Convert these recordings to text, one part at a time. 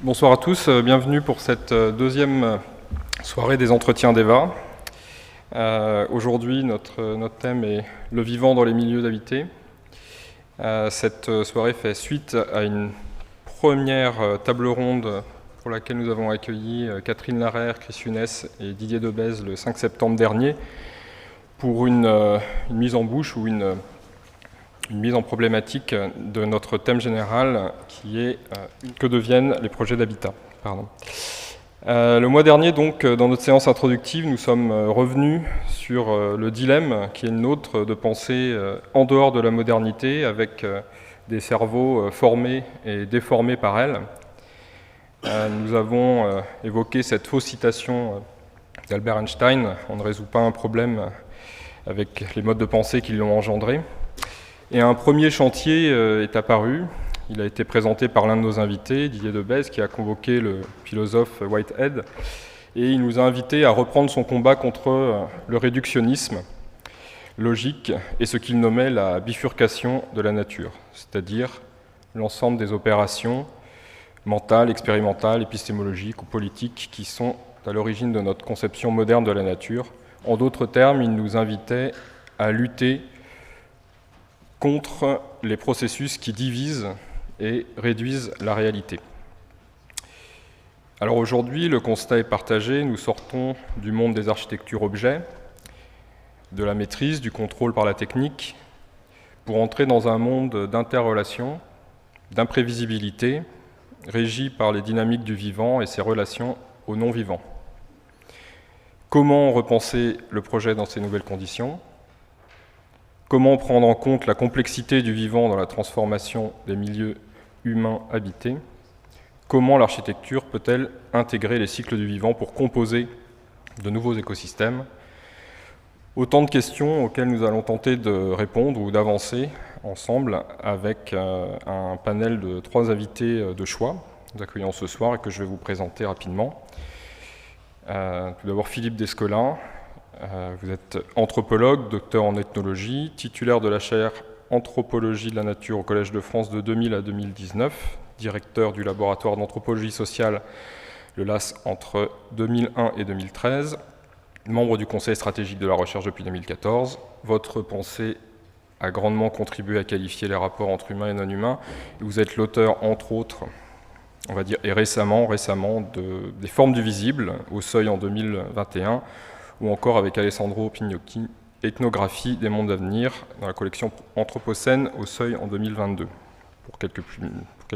Bonsoir à tous, bienvenue pour cette deuxième soirée des entretiens d'EVA. Aujourd'hui, notre thème est le vivant dans les milieux habités. Cette soirée fait suite à une première table ronde pour laquelle nous avons accueilli Catherine Larère, Chris Younes et Didier Debèze le 5 septembre dernier pour une mise en bouche ou une mise en problématique de notre thème général qui est que deviennent les projets d'habitat. Le mois dernier, donc, dans notre séance introductive, nous sommes revenus sur le dilemme qui est le nôtre de penser en dehors de la modernité avec des cerveaux formés et déformés par elle. Nous avons évoqué cette fausse citation d'Albert Einstein: on ne résout pas un problème avec les modes de pensée qui l'ont engendré. Et un premier chantier est apparu. Il a été présenté par l'un de nos invités, Didier Debèze, qui a convoqué le philosophe Whitehead, et il nous a invités à reprendre son combat contre le réductionnisme logique et ce qu'il nommait la bifurcation de la nature, c'est-à-dire l'ensemble des opérations mentales, expérimentales, épistémologiques ou politiques qui sont à l'origine de notre conception moderne de la nature. En d'autres termes, il nous invitait à lutter contre les processus qui divisent et réduisent la réalité. Alors aujourd'hui, le constat est partagé, nous sortons du monde des architectures objets, de la maîtrise, du contrôle par la technique, pour entrer dans un monde d'interrelation, d'imprévisibilité, régi par les dynamiques du vivant et ses relations au non-vivant. Comment repenser le projet dans ces nouvelles conditions ? Comment prendre en compte la complexité du vivant dans la transformation des milieux humains habités ? Comment l'architecture peut-elle intégrer les cycles du vivant pour composer de nouveaux écosystèmes ? Autant de questions auxquelles nous allons tenter de répondre ou d'avancer ensemble avec un panel de 3 invités de choix que nous accueillons ce soir et que je vais vous présenter rapidement. Tout d'abord Philippe Descolin. Vous êtes anthropologue, docteur en ethnologie, titulaire de la chaire Anthropologie de la nature au Collège de France de 2000 à 2019, directeur du laboratoire d'anthropologie sociale, le LAS, entre 2001 et 2013, membre du Conseil stratégique de la recherche depuis 2014. Votre pensée a grandement contribué à qualifier les rapports entre humains et non humains. Et vous êtes l'auteur, entre autres, on va dire, et récemment des formes du visible, au Seuil en 2021, ou encore avec Alessandro Pignocchi, Ethnographie des mondes à venir, dans la collection Anthropocène au Seuil en 2022, pour quelques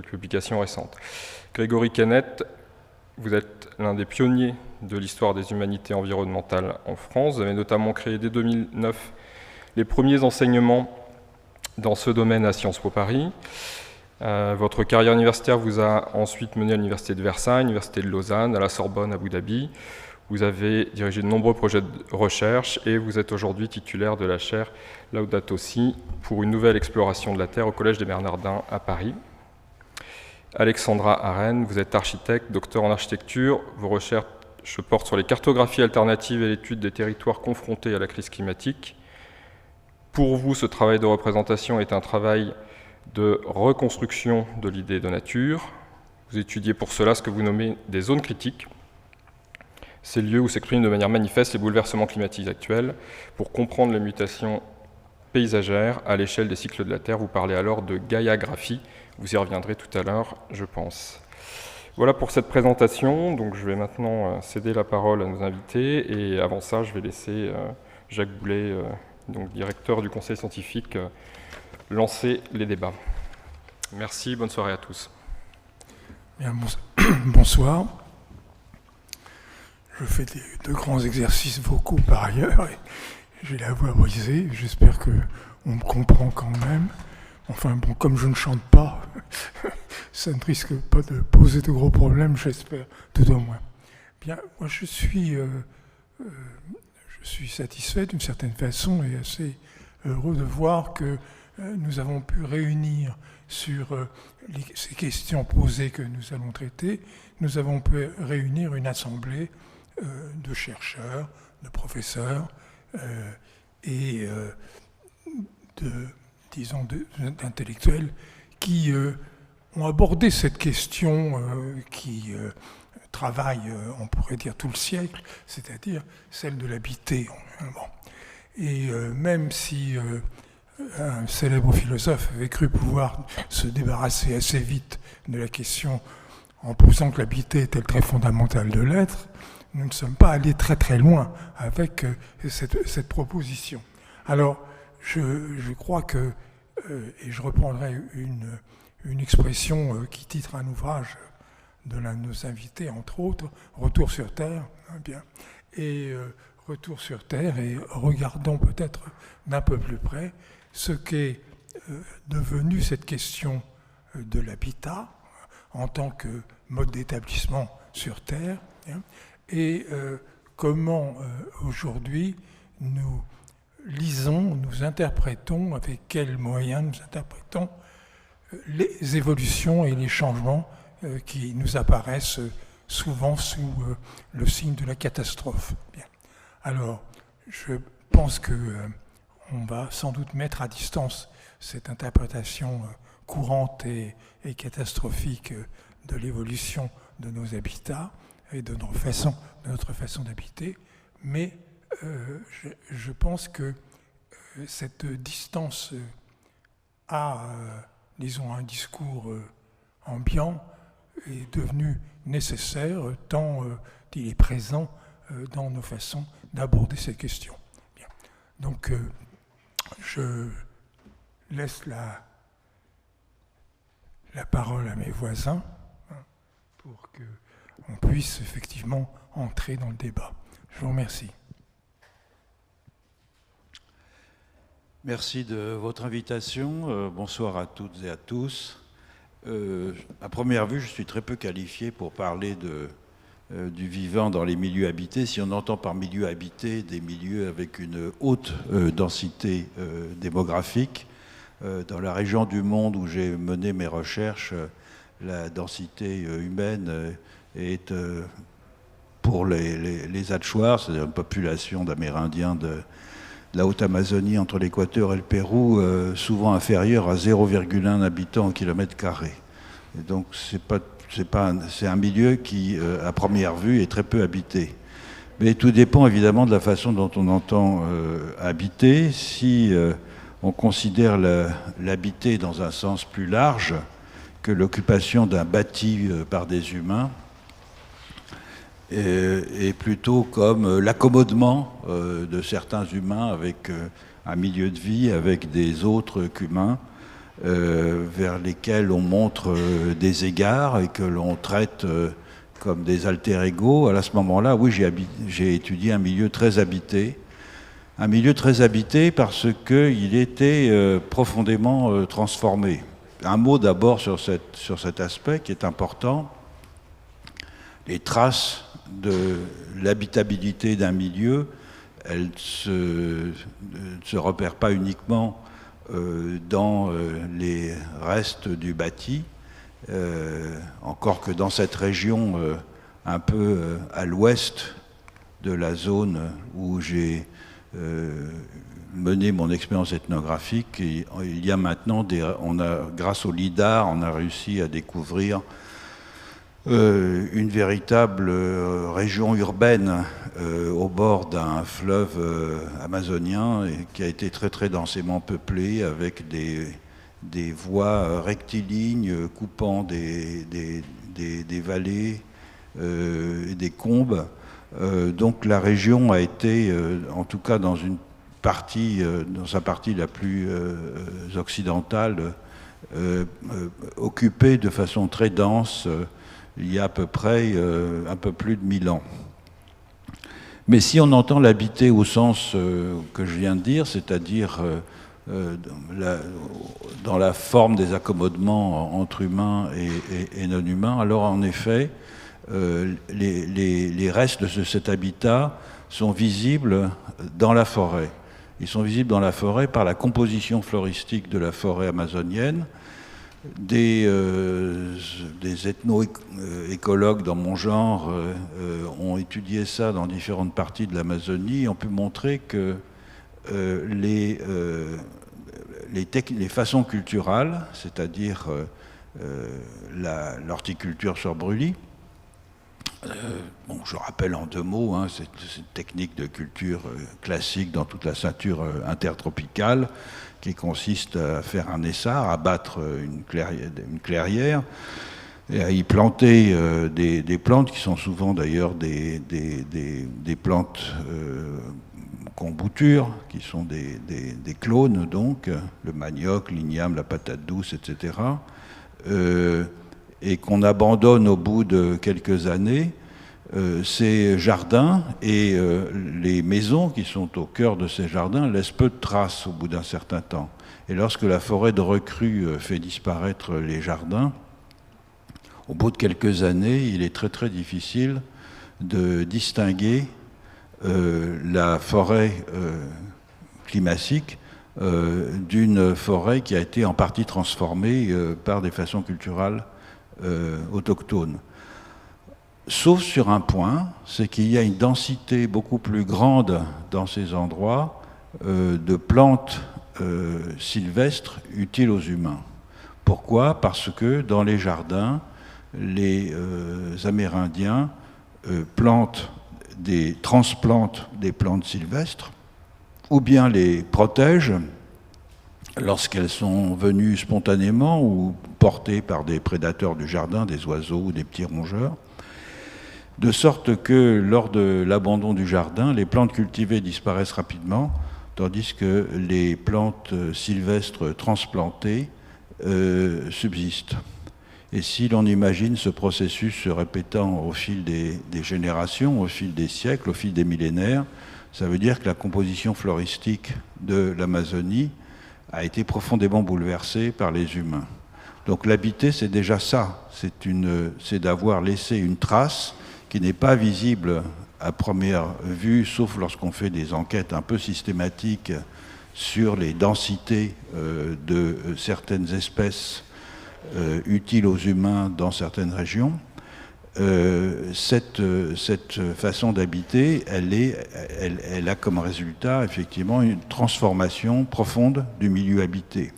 publications récentes. Grégory Kennett, vous êtes l'un des pionniers de l'histoire des humanités environnementales en France. Vous avez notamment créé dès 2009 les premiers enseignements dans ce domaine à Sciences Po Paris. Votre carrière universitaire vous a ensuite mené à l'Université de Versailles, l'Université de Lausanne, à la Sorbonne, à Abu Dhabi. Vous avez dirigé de nombreux projets de recherche et vous êtes aujourd'hui titulaire de la chaire Laudato Si pour une nouvelle exploration de la Terre au Collège des Bernardins à Paris. Alexandra Arène, vous êtes architecte, docteur en architecture. Vos recherches portent sur les cartographies alternatives et l'étude des territoires confrontés à la crise climatique. Pour vous, ce travail de représentation est un travail de reconstruction de l'idée de nature. Vous étudiez pour cela ce que vous nommez des zones critiques, ces lieux où s'expriment de manière manifeste les bouleversements climatiques actuels. Pour comprendre les mutations paysagères à l'échelle des cycles de la Terre, vous parlez alors de gaïagraphie. Vous y reviendrez tout à l'heure, je pense. Voilà pour cette présentation. Donc je vais maintenant céder la parole à nos invités. Et avant ça, je vais laisser Jacques Boulet, donc directeur du conseil scientifique, lancer les débats. Merci, bonne soirée à tous. Bien, bonsoir. Je fais de grands exercices vocaux par ailleurs et j'ai la voix brisée. J'espère qu'on me comprend quand même. Enfin bon, comme je ne chante pas, ça ne risque pas de poser de gros problèmes, j'espère, tout au moins. Bien, moi je suis satisfait d'une certaine façon et assez heureux de voir que nous avons pu réunir sur ces questions posées que nous allons traiter, nous avons pu réunir une assemblée de chercheurs, de professeurs et d'intellectuels qui ont abordé cette question qui travaille, on pourrait dire, tout le siècle, c'est-à-dire celle de l'habiter. Bon. Et même si un célèbre philosophe avait cru pouvoir se débarrasser assez vite de la question en posant que l'habiter était le trait fondamental de l'être, nous ne sommes pas allés très très loin avec cette proposition. Alors, je crois que, et je reprendrai une expression qui titre un ouvrage de l'un de nos invités, entre autres, Retour sur Terre, bien, et Retour sur Terre, et regardons peut-être d'un peu plus près ce qu'est devenue cette question de l'habitat en tant que mode d'établissement sur Terre, hein, et comment aujourd'hui nous lisons, nous interprétons, avec quels moyens nous interprétons les évolutions et les changements qui nous apparaissent souvent sous le signe de la catastrophe. Bien. Alors, je pense qu'on va sans doute mettre à distance cette interprétation courante et catastrophique de l'évolution de nos habitats et de notre façon d'habiter, mais je pense que cette distance à, disons, un discours ambiant est devenu nécessaire tant il est présent dans nos façons d'aborder cette question. Bien. Donc, je laisse la parole à mes voisins pour qu'on puisse effectivement entrer dans le débat. Je vous remercie. Merci de votre invitation. Bonsoir à toutes et à tous. À première vue, je suis très peu qualifié pour parler du vivant dans les milieux habités. Si on entend par milieu habité des milieux avec une haute densité démographique, dans la région du monde où j'ai mené mes recherches, la densité humaine est pour les Achuar, c'est-à-dire une population d'Amérindiens de la Haute-Amazonie entre l'Équateur et le Pérou, souvent inférieure à 0,1 habitant au kilomètre carré. Et donc c'est un milieu qui, à première vue, est très peu habité. Mais tout dépend évidemment de la façon dont on entend habiter. Si on considère l'habiter dans un sens plus large que l'occupation d'un bâti par des humains, et plutôt comme l'accommodement de certains humains avec un milieu de vie, avec des autres qu'humains, vers lesquels on montre des égards et que l'on traite comme des alter-ego. À ce moment-là, oui, j'ai étudié un milieu très habité. Un milieu très habité parce qu'il était profondément transformé. Un mot d'abord sur cet aspect qui est important. Les traces de l'habitabilité d'un milieu, elles ne se repèrent pas uniquement dans les restes du bâti, encore que dans cette région un peu à l'ouest de la zone où j'ai mené mon expérience ethnographique, et il y a maintenant grâce au LIDAR, on a réussi à découvrir une véritable région urbaine au bord d'un fleuve amazonien et qui a été très très densément peuplée avec des voies rectilignes coupant des vallées et des combes. Donc la région a été, en tout cas dans sa partie la plus occidentale, occupée de façon très dense il y a à peu près un peu plus de 1000 ans. Mais si on entend l'habiter au sens que je viens de dire, c'est-à-dire dans la forme des accommodements entre humains et non humains, alors en effet, les restes de cet habitat sont visibles dans la forêt. Ils sont visibles dans la forêt par la composition floristique de la forêt amazonienne. Des ethno-écologues dans mon genre ont étudié ça dans différentes parties de l'Amazonie et ont pu montrer que les façons culturales, c'est-à-dire l'horticulture sur brûlis. Je rappelle en 2 mots, c'est une technique de culture classique dans toute la ceinture intertropicale qui consiste à faire un essart, à battre une clairière et à y planter des plantes qui sont souvent d'ailleurs des plantes qu'on bouture, qui sont des clones, donc le manioc, l'igname, la patate douce, etc. Et qu'on abandonne au bout de quelques années. Ces jardins et les maisons qui sont au cœur de ces jardins laissent peu de traces au bout d'un certain temps. Et lorsque la forêt de recrue fait disparaître les jardins, au bout de quelques années, il est très très difficile de distinguer la forêt climatique d'une forêt qui a été en partie transformée par des façons culturelles autochtones. Sauf sur un point, c'est qu'il y a une densité beaucoup plus grande dans ces endroits de plantes sylvestres utiles aux humains. Pourquoi ? Parce que dans les jardins, les Amérindiens transplantent des plantes sylvestres, ou bien les protègent lorsqu'elles sont venues spontanément ou portées par des prédateurs du jardin, des oiseaux ou des petits rongeurs, de sorte que lors de l'abandon du jardin, les plantes cultivées disparaissent rapidement, tandis que les plantes sylvestres transplantées subsistent. Et si l'on imagine ce processus se répétant au fil des générations, au fil des siècles, au fil des millénaires, ça veut dire que la composition floristique de l'Amazonie a été profondément bouleversée par les humains. Donc l'habiter, c'est déjà ça, c'est d'avoir laissé une trace qui n'est pas visible à première vue, sauf lorsqu'on fait des enquêtes un peu systématiques sur les densités de certaines espèces utiles aux humains dans certaines régions. Cette façon d'habiter, elle a comme résultat effectivement une transformation profonde du milieu habité,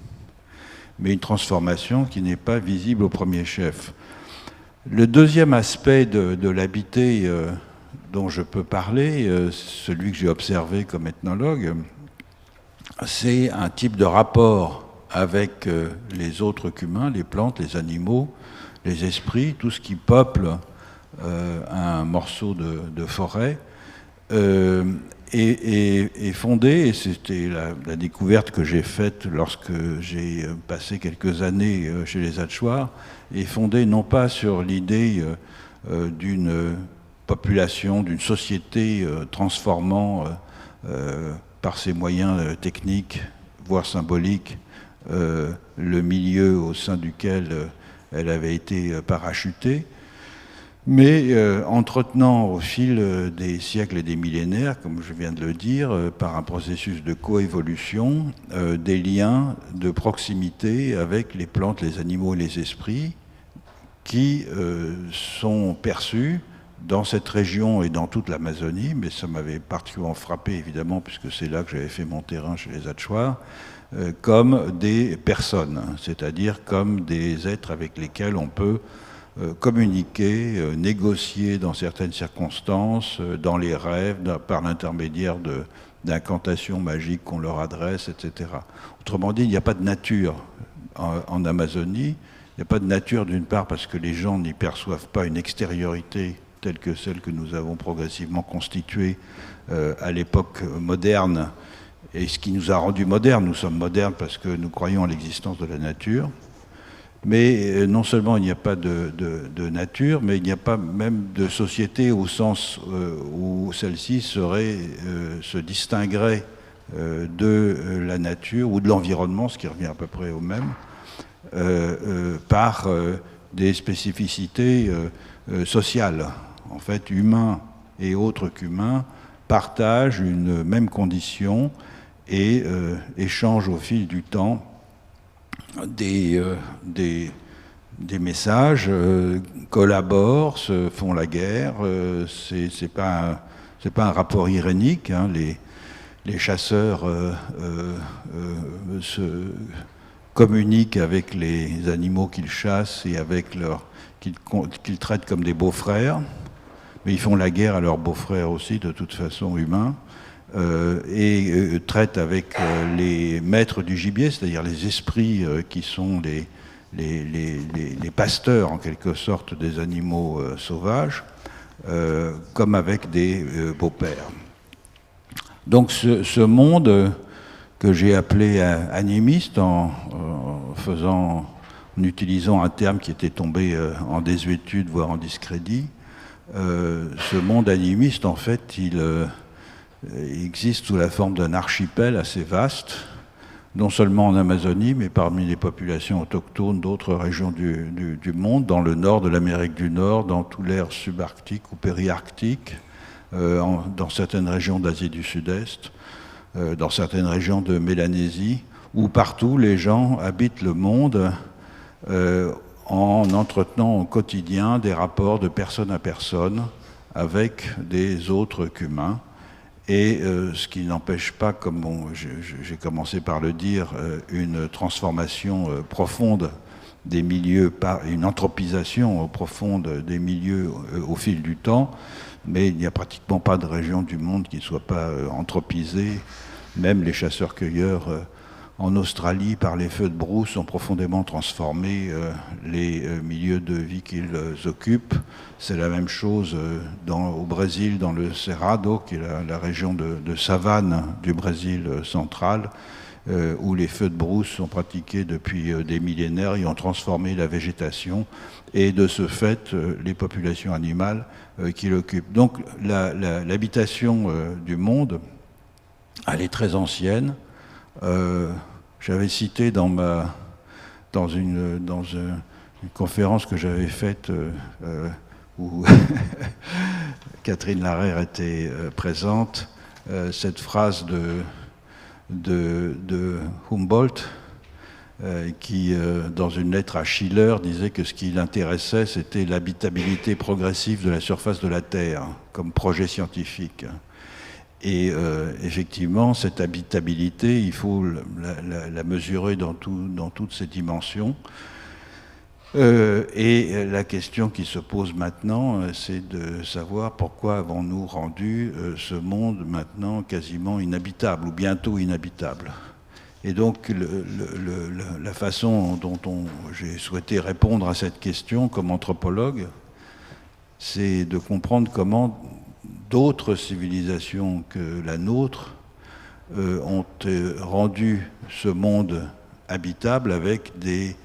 mais une transformation qui n'est pas visible au premier chef. Le deuxième aspect de l'habité dont je peux parler, celui que j'ai observé comme ethnologue, c'est un type de rapport avec les autres qu'humains, les plantes, les animaux, les esprits, tout ce qui peuple un morceau de forêt, est fondé, et c'était la découverte que j'ai faite lorsque j'ai passé quelques années chez les Hatchoirs, est fondé non pas sur l'idée d'une population, d'une société transformant par ses moyens techniques, voire symboliques, le milieu au sein duquel elle avait été parachutée, mais entretenant au fil des siècles et des millénaires, comme je viens de le dire, par un processus de coévolution, des liens de proximité avec les plantes, les animaux et les esprits, qui sont perçus dans cette région et dans toute l'Amazonie, mais ça m'avait particulièrement frappé évidemment, puisque c'est là que j'avais fait mon terrain chez les Hatchoirs, comme des personnes, c'est-à-dire comme des êtres avec lesquels on peut communiquer, négocier dans certaines circonstances, dans les rêves, par l'intermédiaire d'incantations magiques qu'on leur adresse, etc. Autrement dit, il n'y a pas de nature en Amazonie. Il n'y a pas de nature d'une part parce que les gens n'y perçoivent pas une extériorité telle que celle que nous avons progressivement constituée à l'époque moderne. Et ce qui nous a rendus modernes, nous sommes modernes parce que nous croyons à l'existence de la nature. Mais non seulement il n'y a pas de nature, mais il n'y a pas même de société au sens où celle-ci se distinguerait de la nature ou de l'environnement, ce qui revient à peu près au même, par des spécificités sociales. En fait, humains et autres qu'humains partagent une même condition et échangent au fil du temps des messages, collaborent, se font la guerre. C'est pas un rapport irénique. Hein. Les chasseurs communiquent avec les animaux qu'ils chassent et qu'ils traitent comme des beaux-frères, mais ils font la guerre à leurs beaux-frères aussi, de toute façon humains, et traitent avec les maîtres du gibier, c'est-à-dire les esprits qui sont les pasteurs en quelque sorte des animaux sauvages, comme avec des beaux-pères. Donc ce monde que j'ai appelé animiste en utilisant un terme qui était tombé en désuétude, voire en discrédit, ce monde animiste, en fait, il existe sous la forme d'un archipel assez vaste, non seulement en Amazonie, mais parmi les populations autochtones d'autres régions du monde, dans le nord de l'Amérique du Nord, dans tout l'air subarctique ou périarctique, dans certaines régions d'Asie du Sud-Est, dans certaines régions de Mélanésie, où partout les gens habitent le monde en entretenant au quotidien des rapports de personne à personne avec des autres qu'humains. Et ce qui n'empêche pas, comme j'ai commencé par le dire, une transformation profonde des milieux, une anthropisation profonde des milieux au fil du temps, mais il n'y a pratiquement pas de région du monde qui ne soit pas anthropisée. Même les chasseurs-cueilleurs en Australie, par les feux de brousse, ont profondément transformé les milieux de vie qu'ils occupent. C'est la même chose au Brésil, dans le Cerrado, qui est la région de savane du Brésil central, où les feux de brousse sont pratiqués depuis des millénaires et ont transformé la végétation et de ce fait les populations animales qui l'occupent. Donc l'habitation du monde, elle est très ancienne. J'avais cité dans une conférence que j'avais faite où Catherine Larère était présente, cette phrase de Humboldt qui, dans une lettre à Schiller, disait que ce qui l'intéressait, c'était l'habitabilité progressive de la surface de la Terre, comme projet scientifique. Et effectivement, cette habitabilité, il faut la mesurer dans toutes ses dimensions. Et la question qui se pose maintenant, c'est de savoir pourquoi avons-nous rendu ce monde maintenant quasiment inhabitable, ou bientôt inhabitable. Et donc, la façon dont j'ai souhaité répondre à cette question comme anthropologue, c'est de comprendre comment d'autres civilisations que la nôtre ont rendu ce monde habitable avec des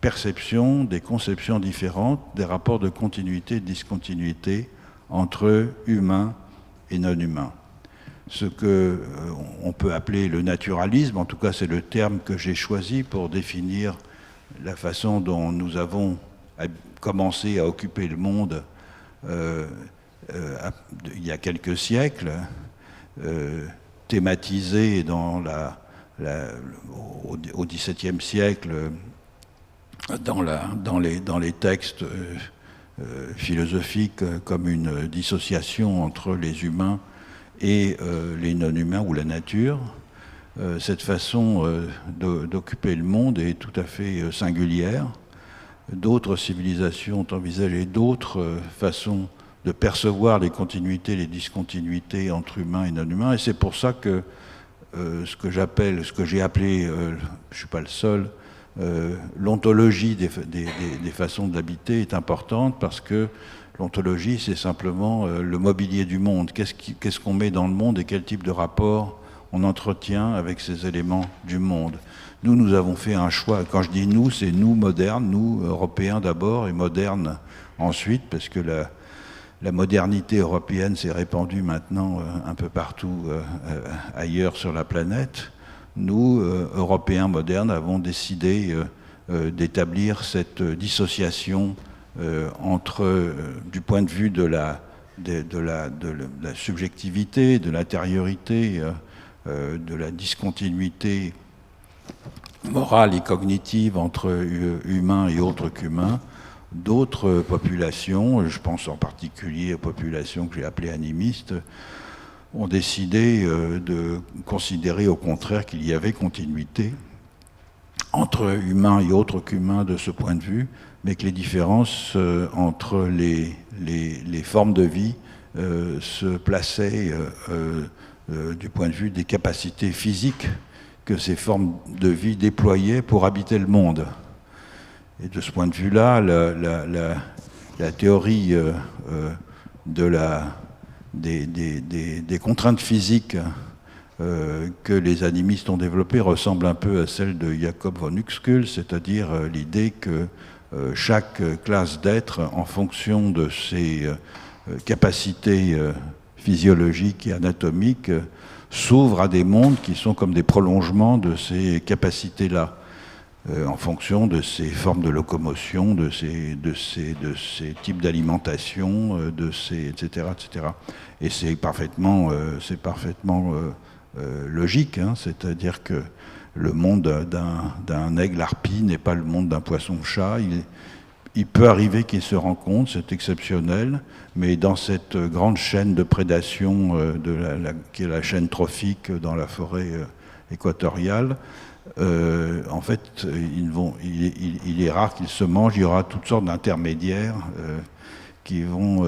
perceptions, des conceptions différentes, des rapports de continuité et de discontinuité entre humains et non-humains. Ce qu'on peut appeler le naturalisme, en tout cas c'est le terme que j'ai choisi pour définir la façon dont nous avons commencé à occuper le monde il y a quelques siècles, thématisé au XVIIe siècle dans les textes philosophiques comme une dissociation entre les humains et les non-humains ou la nature. Cette façon d'occuper le monde est tout à fait singulière. D'autres civilisations ont envisagé d'autres façons de percevoir les continuités, les discontinuités entre humains et non-humains. Et c'est pour ça que ce que j'ai appelé, je ne suis pas le seul, l'ontologie des façons d'habiter est importante, parce que l'ontologie, c'est simplement le mobilier du monde. Qu'est-ce qu'on met dans le monde et quel type de rapport on entretient avec ces éléments du monde. Nous avons fait un choix. Quand je dis nous, c'est nous modernes, nous Européens d'abord et modernes ensuite, parce que la modernité européenne s'est répandue maintenant un peu partout ailleurs sur la planète. Nous, Européens modernes, avons décidé d'établir cette dissociation entre, du point de vue de la subjectivité, de l'intériorité, de la discontinuité morale et cognitive entre humains et autres qu'humains, d'autres populations, je pense en particulier aux populations que j'ai appelées animistes, ont décidé de considérer au contraire qu'il y avait continuité entre humains et autres qu'humains de ce point de vue, mais que les différences entre les formes de vie se plaçaient du point de vue des capacités physiques que ces formes de vie déployaient pour habiter le monde. Et de ce point de vue-là, la théorie des contraintes physiques que les animistes ont développées ressemble un peu à celle de Jacob von Uexküll, c'est-à-dire l'idée que chaque classe d'êtres, en fonction de ses capacités physiologiques et anatomiques, s'ouvre à des mondes qui sont comme des prolongements de ces capacités-là, en fonction de ces formes de locomotion, de ces types d'alimentation, etc., etc. Et c'est parfaitement logique, hein, c'est-à-dire que le monde d'un aigle harpie n'est pas le monde d'un poisson-chat. Il peut arriver qu'ils se rencontrent, c'est exceptionnel, mais dans cette grande chaîne de prédation qui est la chaîne trophique dans la forêt équatoriale, en fait, il est rare qu'ils se mangent. Il y aura toutes sortes d'intermédiaires qui vont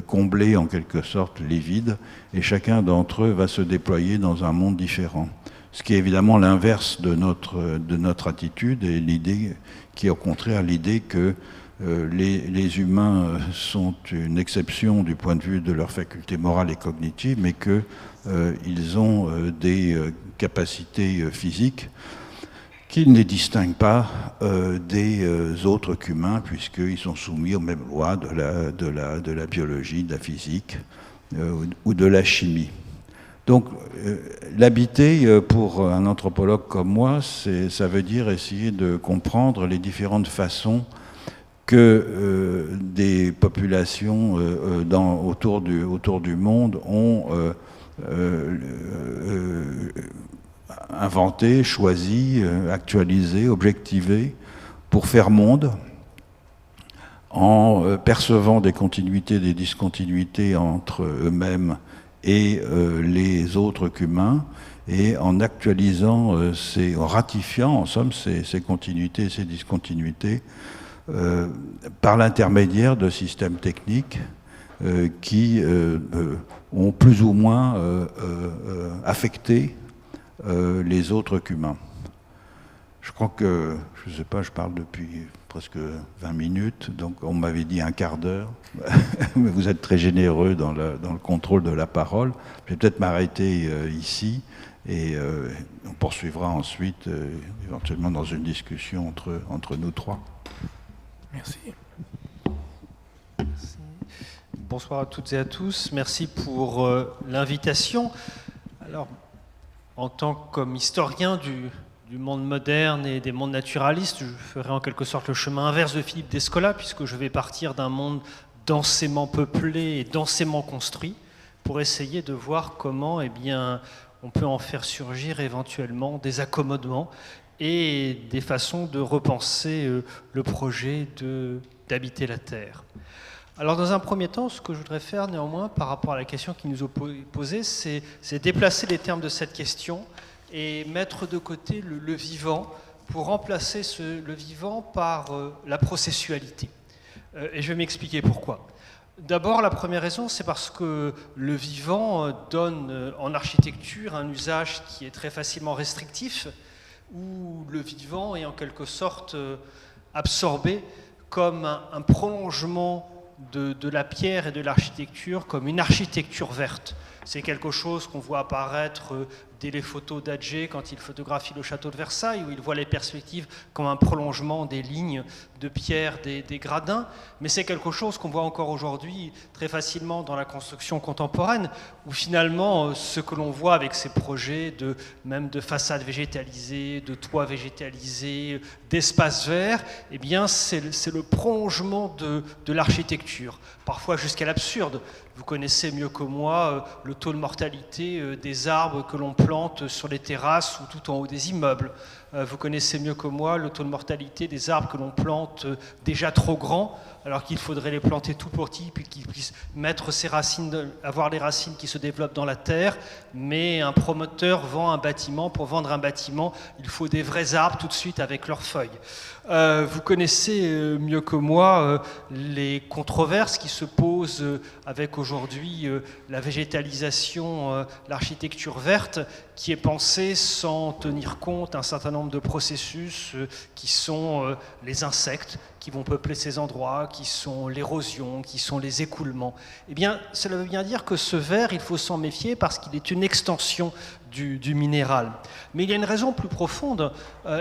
combler en quelque sorte les vides, et chacun d'entre eux va se déployer dans un monde différent. Ce qui est évidemment l'inverse de notre attitude, et l'idée qui est au contraire l'idée que les humains sont une exception du point de vue de leurs facultés morales et cognitives, mais qu'ils ont des capacités physiques qui ne les distinguent pas des autres qu'humains, puisqu'ils sont soumis aux mêmes lois de la biologie, de la physique ou de la chimie. Donc, l'habiter, pour un anthropologue comme moi, ça veut dire essayer de comprendre les différentes façons que des populations autour du monde ont inventé, choisi, actualisé, objectivé pour faire monde, en percevant des continuités, des discontinuités entre eux-mêmes et les autres qu'humains, et en actualisant, en ratifiant en somme ces continuités et ces discontinuités par l'intermédiaire de systèmes techniques qui ont plus ou moins affecté les autres qu'humains. Je crois que, je ne sais pas, je parle depuis presque 20 minutes, donc on m'avait dit un quart d'heure, mais vous êtes très généreux dans le contrôle de la parole. Je vais peut-être m'arrêter ici, et on poursuivra ensuite, éventuellement dans une discussion entre nous trois. Merci. Merci. Bonsoir à toutes et à tous. Merci pour l'invitation. Alors, en tant qu'historien du monde moderne et des mondes naturalistes, je ferai en quelque sorte le chemin inverse de Philippe Descola, puisque je vais partir d'un monde densément peuplé et densément construit pour essayer de voir comment on peut en faire surgir éventuellement des accommodements et des façons de repenser le projet d'habiter la Terre. Alors dans un premier temps, ce que je voudrais faire néanmoins par rapport à la question qui nous est posée, c'est déplacer les termes de cette question et mettre de côté le vivant pour remplacer le vivant par la processualité. Et je vais m'expliquer pourquoi. D'abord, la première raison, c'est parce que le vivant donne en architecture un usage qui est très facilement restrictif, où le vivant est en quelque sorte absorbé comme un prolongement de la pierre et de l'architecture, comme une architecture verte. C'est quelque chose qu'on voit apparaître dès les photos d'Adger quand il photographie le château de Versailles, où il voit les perspectives comme un prolongement des lignes de pierre des gradins. Mais c'est quelque chose qu'on voit encore aujourd'hui très facilement dans la construction contemporaine, où finalement ce que l'on voit avec ces projets même de façades végétalisées, de toits végétalisés, d'espaces verts, eh bien c'est le prolongement de l'architecture, parfois jusqu'à l'absurde. Vous connaissez mieux que moi le taux de mortalité des arbres que l'on plante sur les terrasses ou tout en haut des immeubles. Vous connaissez mieux que moi le taux de mortalité des arbres que l'on plante déjà trop grands, alors qu'il faudrait les planter tout petits, puis qu'ils puissent mettre ses racines, avoir les racines qui se développent dans la terre. Mais un promoteur vend un bâtiment. Pour vendre un bâtiment, il faut des vrais arbres tout de suite avec leurs feuilles. Vous connaissez mieux que moi les controverses qui se posent avec aujourd'hui la végétalisation, l'architecture verte, qui est pensée sans tenir compte d'un certain nombre de processus qui sont les insectes qui vont peupler ces endroits, qui sont l'érosion, qui sont les écoulements. Eh bien, cela veut bien dire que ce verre, il faut s'en méfier parce qu'il est une extension du minéral. Mais il y a une raison plus profonde,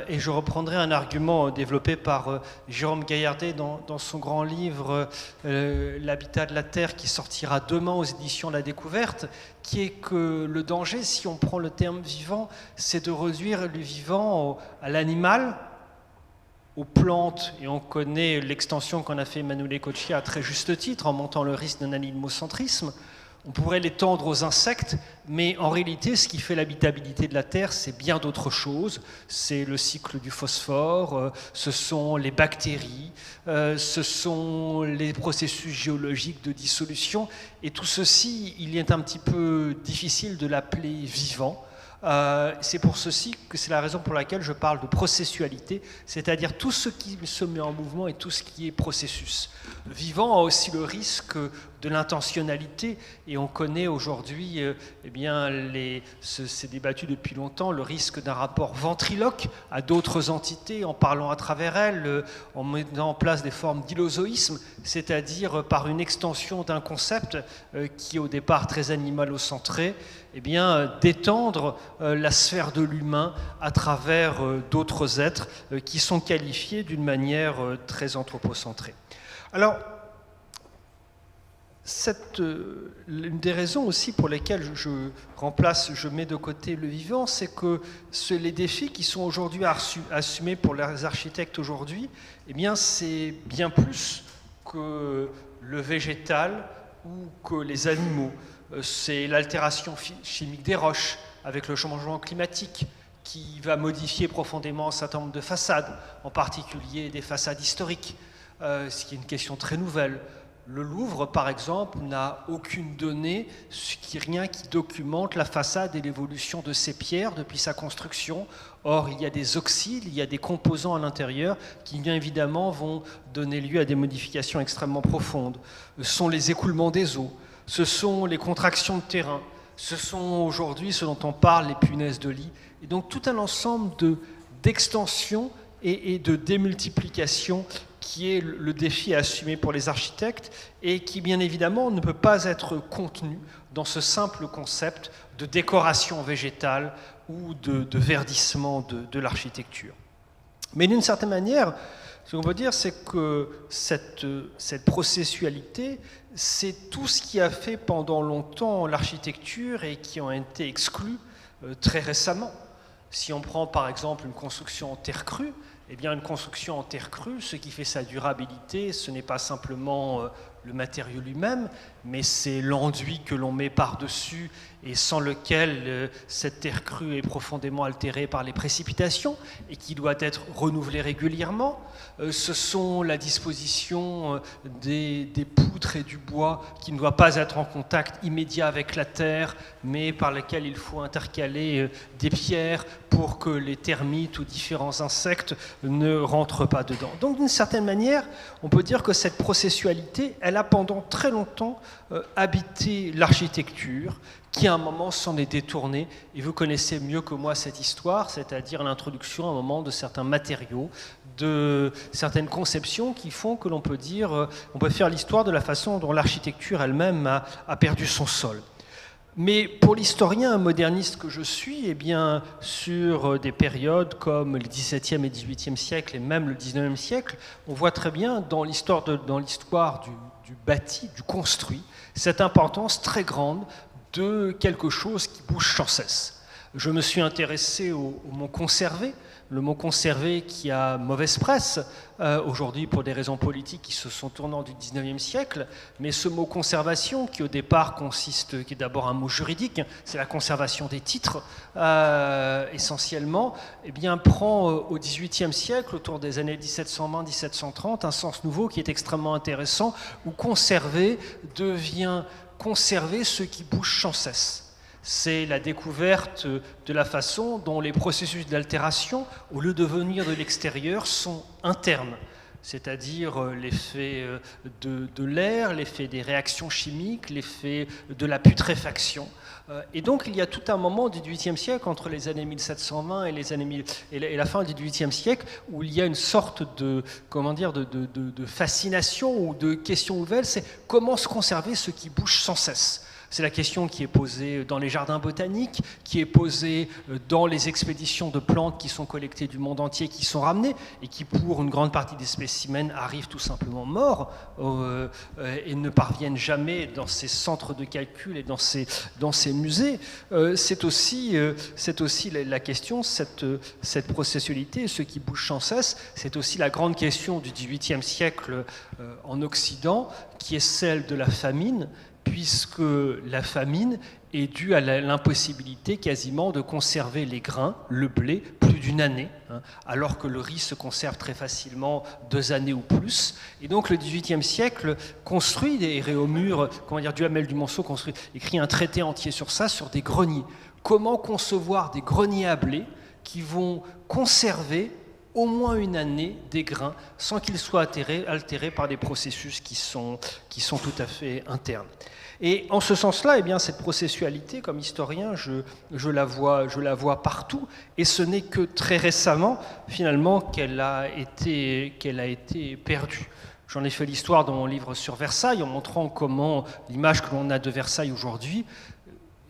et je reprendrai un argument développé par Jérôme Gaillardet dans son grand livre « L'habitat de la Terre » qui sortira demain aux éditions La Découverte, qui est que le danger, si on prend le terme vivant, c'est de réduire le vivant à l'animal, aux plantes, et on connaît l'extension qu'en a fait Emanuele Coccia à très juste titre, en montant le risque d'un animocentrisme. On pourrait l'étendre aux insectes, mais en réalité, ce qui fait l'habitabilité de la Terre, c'est bien d'autres choses. C'est le cycle du phosphore, ce sont les bactéries, ce sont les processus géologiques de dissolution. Et tout ceci, il est un petit peu difficile de l'appeler vivant. C'est pour ceci que c'est la raison pour laquelle je parle de processualité, c'est-à-dire tout ce qui se met en mouvement et tout ce qui est processus. Le vivant a aussi le risque de l'intentionnalité, et on connaît aujourd'hui, eh bien, c'est débattu depuis longtemps, le risque d'un rapport ventriloque à d'autres entités en parlant à travers elles, en mettant en place des formes d'illozoïsme, c'est-à-dire par une extension d'un concept qui est au départ très animalocentré, eh bien, d'étendre la sphère de l'humain à travers d'autres êtres qui sont qualifiés d'une manière très anthropocentrée. Alors, une des raisons aussi pour lesquelles je mets de côté le vivant, c'est que les défis qui sont aujourd'hui assumés pour les architectes aujourd'hui, eh bien, c'est bien plus que le végétal ou que les animaux. C'est l'altération chimique des roches avec le changement climatique qui va modifier profondément un certain nombre de façades, en particulier des façades historiques, ce qui est une question très nouvelle. Le Louvre, par exemple, n'a aucune donnée, rien qui documente la façade et l'évolution de ces pierres depuis sa construction. Or, il y a des oxydes, il y a des composants à l'intérieur qui, bien évidemment, vont donner lieu à des modifications extrêmement profondes. Ce sont les écoulements des eaux, ce sont les contractions de terrain, ce sont aujourd'hui, ce dont on parle, les punaises de lit. Et donc, tout un ensemble d'extensions et de démultiplication qui est le défi à assumer pour les architectes et qui, bien évidemment, ne peut pas être contenu dans ce simple concept de décoration végétale ou de verdissement de l'architecture. Mais d'une certaine manière, ce qu'on peut dire, c'est que cette processualité, c'est tout ce qui a fait pendant longtemps l'architecture et qui ont été exclus très récemment. Si on prend par exemple une construction en terre crue, eh bien, une construction en terre crue, ce qui fait sa durabilité, ce n'est pas simplement le matériau lui-même, mais c'est l'enduit que l'on met par-dessus et sans lequel cette terre crue est profondément altérée par les précipitations et qui doit être renouvelée régulièrement. Ce sont la disposition des poutres et du bois qui ne doit pas être en contact immédiat avec la terre, mais par lesquels il faut intercaler des pierres pour que les termites ou différents insectes ne rentrent pas dedans. Donc d'une certaine manière, on peut dire que cette processualité, elle a pendant très longtemps habité l'architecture, qui à un moment s'en est détournée, et vous connaissez mieux que moi cette histoire, c'est-à-dire l'introduction à un moment de certains matériaux, de certaines conceptions qui font que l'on peut dire, on peut faire l'histoire de la façon dont l'architecture elle-même a perdu son sol. Mais pour l'historien moderniste que je suis, eh bien, sur des périodes comme le XVIIe et XVIIIe siècle et même le XIXe siècle, on voit très bien dans l'histoire du bâti, du construit, cette importance très grande de quelque chose qui bouge sans cesse. Je me suis intéressé au mot « conserver ». le mot conserver qui a mauvaise presse aujourd'hui pour des raisons politiques qui se sont tournant du 19e siècle, mais ce mot conservation qui au départ qui est d'abord un mot juridique, c'est la conservation des titres essentiellement, eh bien prend au 18e siècle, autour des années 1720-1730, un sens nouveau qui est extrêmement intéressant, où conserver devient conserver ce qui bouge sans cesse. C'est la découverte de la façon dont les processus d'altération, au lieu de venir de l'extérieur, sont internes. C'est-à-dire l'effet de l'air, l'effet des réactions chimiques, l'effet de la putréfaction. Et donc il y a tout un moment du XVIIIe siècle, entre les années 1720 et la fin du XVIIIe siècle, où il y a une sorte de fascination ou de question nouvelle, c'est comment se conserver ce qui bouge sans cesse. C'est la question qui est posée dans les jardins botaniques, qui est posée dans les expéditions de plantes qui sont collectées du monde entier, qui sont ramenées, et qui, pour une grande partie des spécimens, arrivent tout simplement morts et ne parviennent jamais dans ces centres de calcul et dans ces musées. C'est aussi la question, cette processualité, ce qui bouge sans cesse, c'est aussi la grande question du XVIIIe siècle en Occident, qui est celle de la famine, puisque la famine est due à l'impossibilité quasiment de conserver les grains, le blé, plus d'une année, alors que le riz se conserve très facilement 2 années ou plus. Et donc le XVIIIe siècle construit, et Réaumur, Duhamel du Monceau écrit un traité entier sur ça, sur des greniers. Comment concevoir des greniers à blé qui vont conserver au moins une année des grains sans qu'ils soient altérés par des processus qui sont tout à fait internes. Et en ce sens-là, eh bien, cette processualité, comme historien, je la vois partout, et ce n'est que très récemment, finalement, qu'elle a été perdue. J'en ai fait l'histoire dans mon livre sur Versailles, en montrant comment l'image que l'on a de Versailles aujourd'hui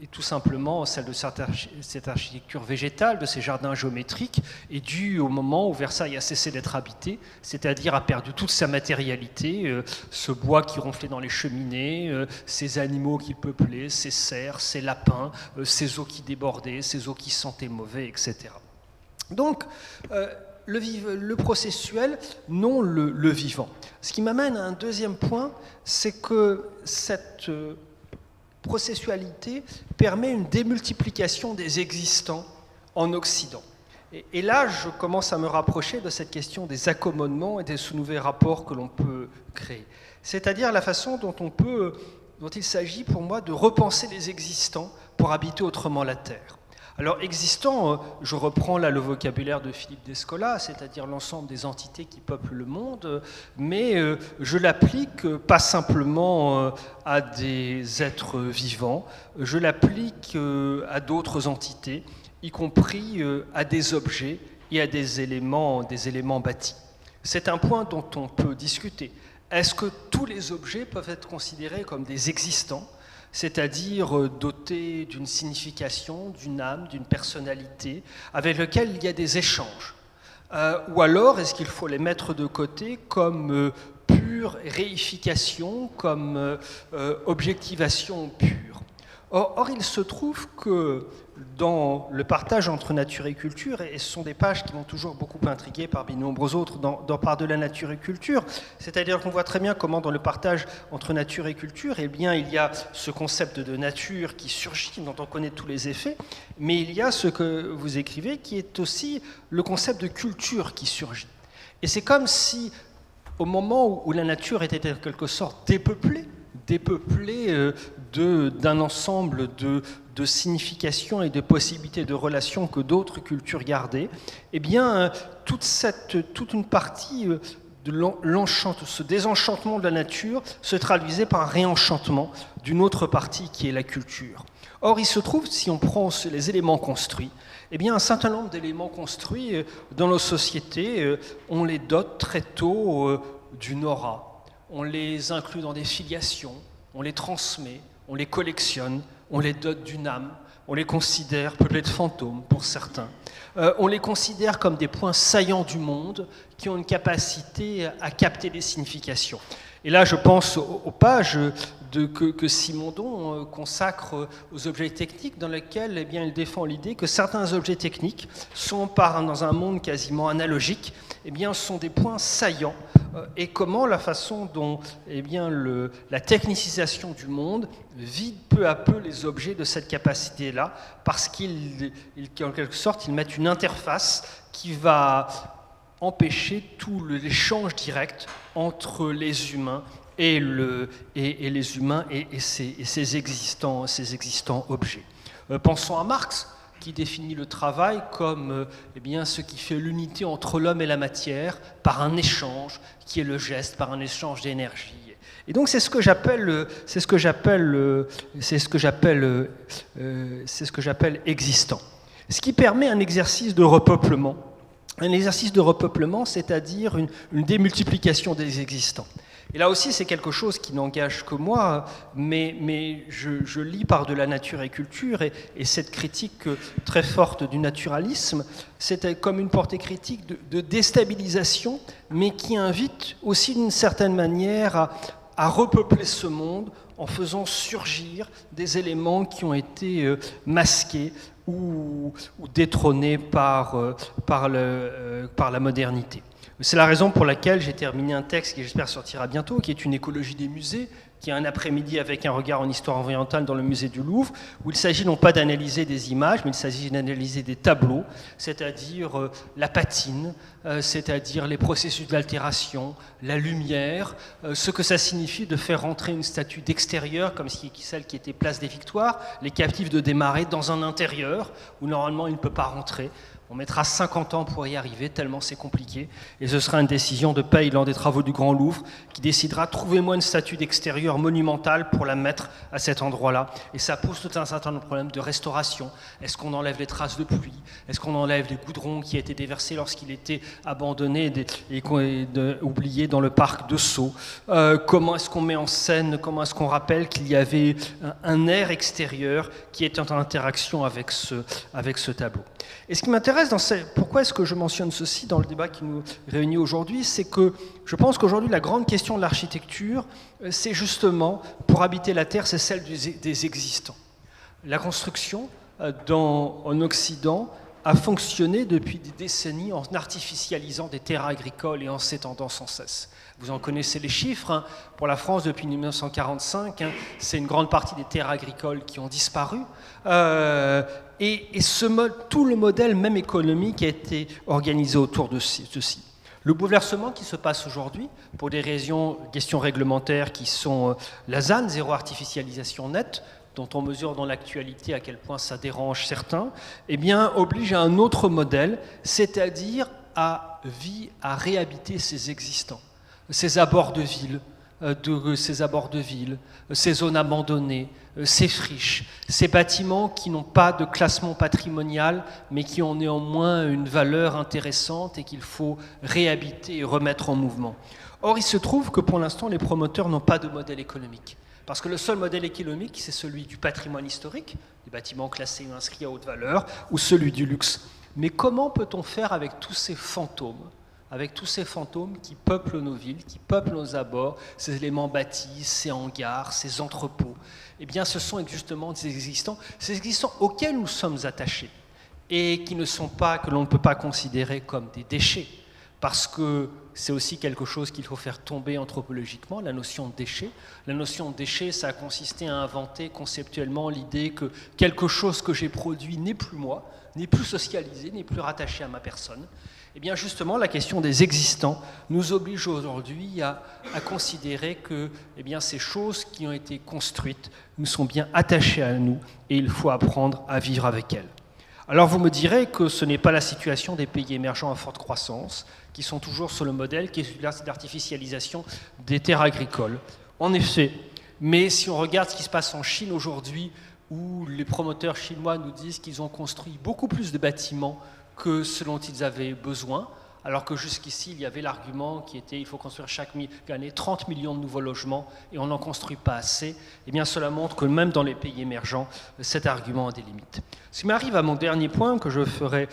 est tout simplement celle de cette architecture végétale, de ces jardins géométriques, est due au moment où Versailles a cessé d'être habité, c'est-à-dire a perdu toute sa matérialité, ce bois qui ronflait dans les cheminées, ces animaux qui peuplaient, ces cerfs, ces lapins, ces eaux qui débordaient, ces eaux qui sentaient mauvais, etc. Donc, le processuel, non le vivant. Ce qui m'amène à un deuxième point, c'est que cette processualité permet une démultiplication des existants en Occident. Et là, je commence à me rapprocher de cette question des accommodements et des nouveaux rapports que l'on peut créer. C'est-à-dire la façon dont il s'agit pour moi de repenser les existants pour habiter autrement la Terre. Alors, existant, je reprends là le vocabulaire de Philippe Descola, c'est-à-dire l'ensemble des entités qui peuplent le monde, mais je l'applique pas simplement à des êtres vivants, je l'applique à d'autres entités, y compris à des objets et à des éléments bâtis. C'est un point dont on peut discuter. Est-ce que tous les objets peuvent être considérés comme des existants, c'est-à-dire dotés d'une signification, d'une âme, d'une personnalité, avec lequel il y a des échanges? Ou alors, est-ce qu'il faut les mettre de côté comme pure réification, comme objectivation pure? Or, il se trouve que dans le partage entre nature et culture, et ce sont des pages qui m'ont toujours beaucoup intrigué parmi de nombreux autres dans Par-delà nature et culture, c'est-à-dire qu'on voit très bien comment dans le partage entre nature et culture, eh bien, il y a ce concept de nature qui surgit, dont on connaît tous les effets, mais il y a ce que vous écrivez qui est aussi le concept de culture qui surgit. Et c'est comme si, au moment où la nature était en quelque sorte dépeuplée d'un ensemble de significations et de possibilités de relations que d'autres cultures gardaient, eh bien, toute une partie de ce désenchantement de la nature se traduisait par un réenchantement d'une autre partie qui est la culture. Or, il se trouve, si on prend les éléments construits, eh bien, un certain nombre d'éléments construits dans nos sociétés, on les dote très tôt d'une aura. On les inclut dans des filiations, on les transmet, on les collectionne, on les dote d'une âme, on les considère peuplés de fantômes pour certains. On les considère comme des points saillants du monde qui ont une capacité à capter des significations. Et là, je pense aux pages que Simondon consacre aux objets techniques, dans lequel eh bien, il défend l'idée que certains objets techniques sont, dans un monde quasiment analogique, eh bien, sont des points saillants, et comment la façon dont eh bien, la technicisation du monde vide peu à peu les objets de cette capacité-là, parce qu'en quelque sorte, ils mettent une interface qui va empêcher tout l'échange direct entre les humains et les humains et ces existants objets. Pensons à Marx, qui définit le travail comme eh bien, ce qui fait l'unité entre l'homme et la matière par un échange, qui est le geste, par un échange d'énergie. Et donc c'est ce que j'appelle existant. Ce qui permet un exercice de repeuplement. Un exercice de repeuplement, c'est-à-dire une démultiplication des existants. Et là aussi, c'est quelque chose qui n'engage que moi, mais je lis par de la nature et culture, et cette critique très forte du naturalisme, c'est comme une portée critique de déstabilisation, mais qui invite aussi d'une certaine manière à repeupler ce monde en faisant surgir des éléments qui ont été masqués ou détrônés par la modernité. C'est la raison pour laquelle j'ai terminé un texte qui j'espère sortira bientôt, qui est une écologie des musées, qui est un après-midi avec un regard en histoire orientale dans le musée du Louvre, où il s'agit non pas d'analyser des images, mais il s'agit d'analyser des tableaux, c'est-à-dire la patine, c'est-à-dire les processus d'altération, la lumière, ce que ça signifie de faire rentrer une statue d'extérieur, comme celle qui était place des Victoires, les captifs de Desmarais, dans un intérieur, où normalement il ne peut pas rentrer. On mettra 50 ans pour y arriver, tellement c'est compliqué. Et ce sera une décision de Pailhan des Travaux du Grand Louvre qui décidera, trouvez-moi une statue d'extérieur monumentale pour la mettre à cet endroit-là. Et ça pose tout un certain nombre de problèmes de restauration. Est-ce qu'on enlève les traces de pluie? Est-ce qu'on enlève les goudrons qui étaient déversés lorsqu'il était abandonné et oublié dans le parc de Sceaux? Comment est-ce qu'on met en scène, comment est-ce qu'on rappelle qu'il y avait un air extérieur qui était en interaction avec ce tableau? Et ce qui m'intéresse, pourquoi est-ce que je mentionne ceci dans le débat qui nous réunit aujourd'hui, c'est que je pense qu'aujourd'hui la grande question de l'architecture, c'est justement, pour habiter la Terre, c'est celle des existants. La construction en Occident a fonctionné depuis des décennies en artificialisant des terres agricoles et en s'étendant sans cesse. Vous en connaissez les chiffres, hein. Pour la France, depuis 1945, hein, c'est une grande partie des terres agricoles qui ont disparu. Et tout le modèle même économique a été organisé autour de ceci. Le bouleversement qui se passe aujourd'hui, pour des questions réglementaires qui sont la ZAN, zéro artificialisation nette, dont on mesure dans l'actualité à quel point ça dérange certains, eh bien, oblige à un autre modèle, c'est-à-dire à réhabiter ces existants, ces abords de ville, ces zones abandonnées, ces friches, ces bâtiments qui n'ont pas de classement patrimonial, mais qui ont néanmoins une valeur intéressante et qu'il faut réhabiter et remettre en mouvement. Or, il se trouve que pour l'instant, les promoteurs n'ont pas de modèle économique. Parce que le seul modèle économique, c'est celui du patrimoine historique, des bâtiments classés ou inscrits à haute valeur, ou celui du luxe. Mais comment peut-on faire avec tous ces fantômes qui peuplent nos villes, qui peuplent nos abords, ces éléments bâtis, ces hangars, ces entrepôts? Eh bien, ce sont justement ces existants auxquels nous sommes attachés et que l'on ne peut pas considérer comme des déchets, parce que c'est aussi quelque chose qu'il faut faire tomber anthropologiquement, la notion de déchet. La notion de déchet, ça a consisté à inventer conceptuellement l'idée que quelque chose que j'ai produit n'est plus moi, n'est plus socialisé, n'est plus rattaché à ma personne. Eh bien justement, la question des existants nous oblige aujourd'hui à considérer que ces choses qui ont été construites nous sont bien attachées à nous et il faut apprendre à vivre avec elles. Alors vous me direz que ce n'est pas la situation des pays émergents à forte croissance, qui sont toujours sur le modèle qui est l'artificialisation des terres agricoles. En effet, mais si on regarde ce qui se passe en Chine aujourd'hui, où les promoteurs chinois nous disent qu'ils ont construit beaucoup plus de bâtiments que ce dont ils avaient besoin, alors que jusqu'ici, il y avait l'argument qui était il faut construire chaque année 30 millions de nouveaux logements et on n'en construit pas assez. Eh bien, cela montre que même dans les pays émergents, cet argument a des limites. Ce qui m'arrive à mon dernier point, que je ferai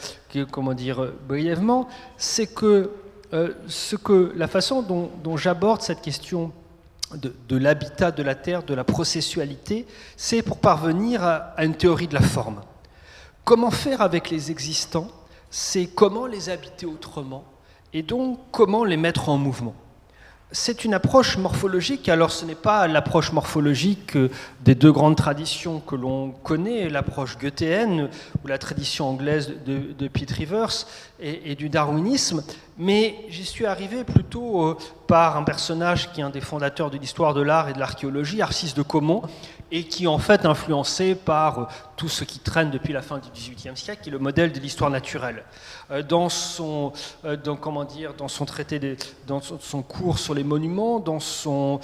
brièvement, c'est que la façon dont j'aborde cette question de l'habitat de la Terre, de la processualité, c'est pour parvenir à une théorie de la forme. Comment faire avec les existants, c'est comment les habiter autrement, et donc comment les mettre en mouvement. C'est une approche morphologique, alors ce n'est pas l'approche morphologique des deux grandes traditions que l'on connaît, l'approche goethéenne ou la tradition anglaise de Pete Rivers et du darwinisme, mais j'y suis arrivé plutôt par un personnage qui est un des fondateurs de l'histoire de l'art et de l'archéologie, Arcis de Caumont, et qui est en fait influencé par tout ce qui traîne depuis la fin du XVIIIe siècle, qui est le modèle de l'histoire naturelle. Dans son cours sur les monuments, dans son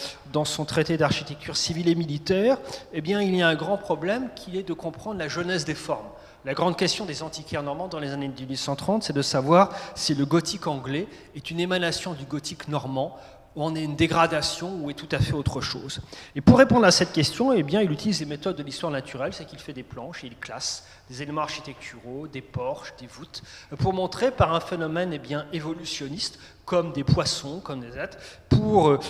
traité d'architecture civile et militaire, eh bien, il y a un grand problème qui est de comprendre la genèse des formes. La grande question des antiquaires normands dans les années 1830, c'est de savoir si le gothique anglais est une émanation du gothique normand, ou en est une dégradation, ou est tout à fait autre chose. Et pour répondre à cette question, eh bien, il utilise les méthodes de l'histoire naturelle, c'est qu'il fait des planches et il classe des éléments architecturaux, des porches, des voûtes, pour montrer par un phénomène évolutionniste, comme des poissons, comme des êtres, pour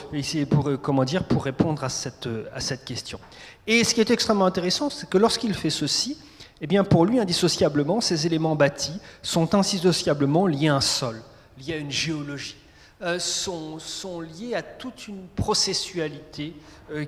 répondre à cette question. Et ce qui est extrêmement intéressant, c'est que lorsqu'il fait ceci, eh bien, pour lui, indissociablement, ces éléments bâtis sont indissociablement liés à un sol, liés à une géologie. Sont liés à toute une processualité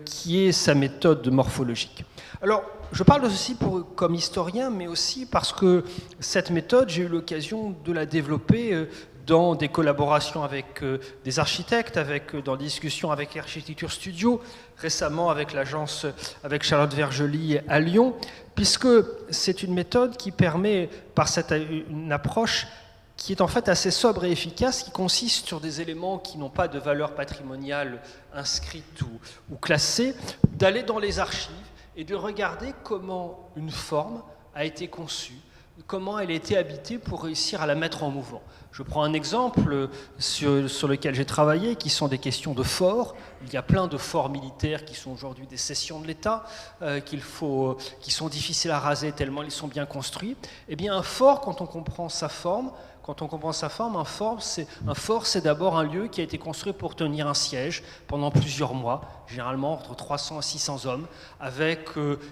qui est sa méthode morphologique. Alors, je parle de ceci comme historien, mais aussi parce que cette méthode, j'ai eu l'occasion de la développer dans des collaborations avec des architectes, dans des discussions avec Architecture Studio, récemment avec l'agence, avec Charlotte Vergely à Lyon, puisque c'est une méthode qui permet, par une approche qui est en fait assez sobre et efficace, qui consiste sur des éléments qui n'ont pas de valeur patrimoniale inscrite ou classée, d'aller dans les archives et de regarder comment une forme a été conçue, comment elle a été habitée pour réussir à la mettre en mouvement. Je prends un exemple sur lequel j'ai travaillé, qui sont des questions de forts. Il y a plein de forts militaires qui sont aujourd'hui des cessions de l'État, qui sont difficiles à raser tellement ils sont bien construits. Eh bien, un fort, quand on comprend sa forme, un fort, c'est d'abord un lieu qui a été construit pour tenir un siège pendant plusieurs mois, généralement entre 300 à 600 hommes, avec,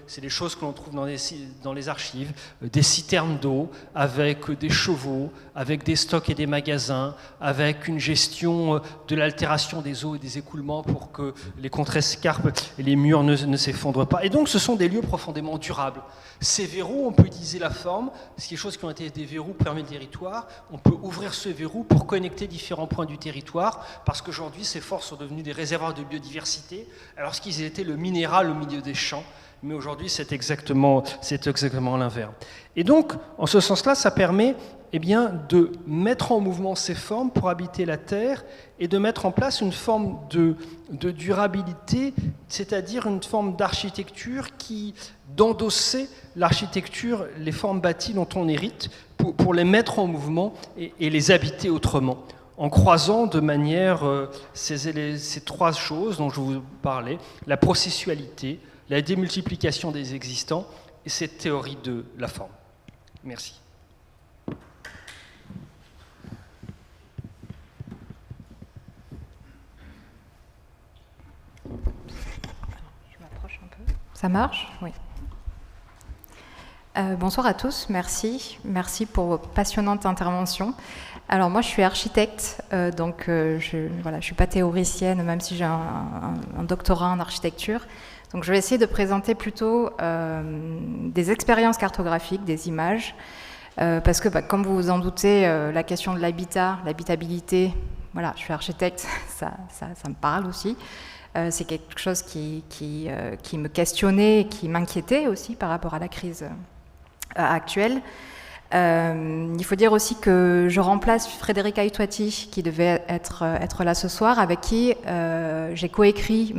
c'est des choses que l'on trouve dans les archives, des citernes d'eau, avec des chevaux, avec des stocks et des magasins, avec une gestion de l'altération des eaux et des écoulements pour que les contre-escarpes et les murs ne s'effondrent pas. Et donc, ce sont des lieux profondément durables. Ces verrous, on peut utiliser la forme, c'est des choses qui ont été des verrous permis de territoire. On peut ouvrir ce verrou pour connecter différents points du territoire, parce qu'aujourd'hui, ces forts sont devenus des réservoirs de biodiversité, alors qu'ils étaient le minéral au milieu des champs. Mais aujourd'hui, c'est exactement l'inverse. Et donc, en ce sens-là, ça permet de mettre en mouvement ces formes pour habiter la Terre et de mettre en place une forme de durabilité, c'est-à-dire une forme d'architecture d'endosser l'architecture, les formes bâties dont on hérite, pour les mettre en mouvement et les habiter autrement, en croisant de manière ces trois choses dont je vous parlais, la processualité, la démultiplication des existants et cette théorie de la forme. Merci. Je m'approche un peu. Ça marche ? Oui. Bonsoir à tous, merci pour vos passionnantes interventions. Alors moi je suis architecte, donc je suis pas théoricienne, même si j'ai un doctorat en architecture. Donc je vais essayer de présenter plutôt des expériences cartographiques, des images, parce que comme vous vous en doutez, la question de l'habitabilité, voilà, je suis architecte, ça me parle aussi. C'est quelque chose qui me questionnait et qui m'inquiétait aussi par rapport à la crise actuelle. Il faut dire aussi que je remplace Frédéric Aïtouati, qui devait être là ce soir, avec qui j'ai coécrit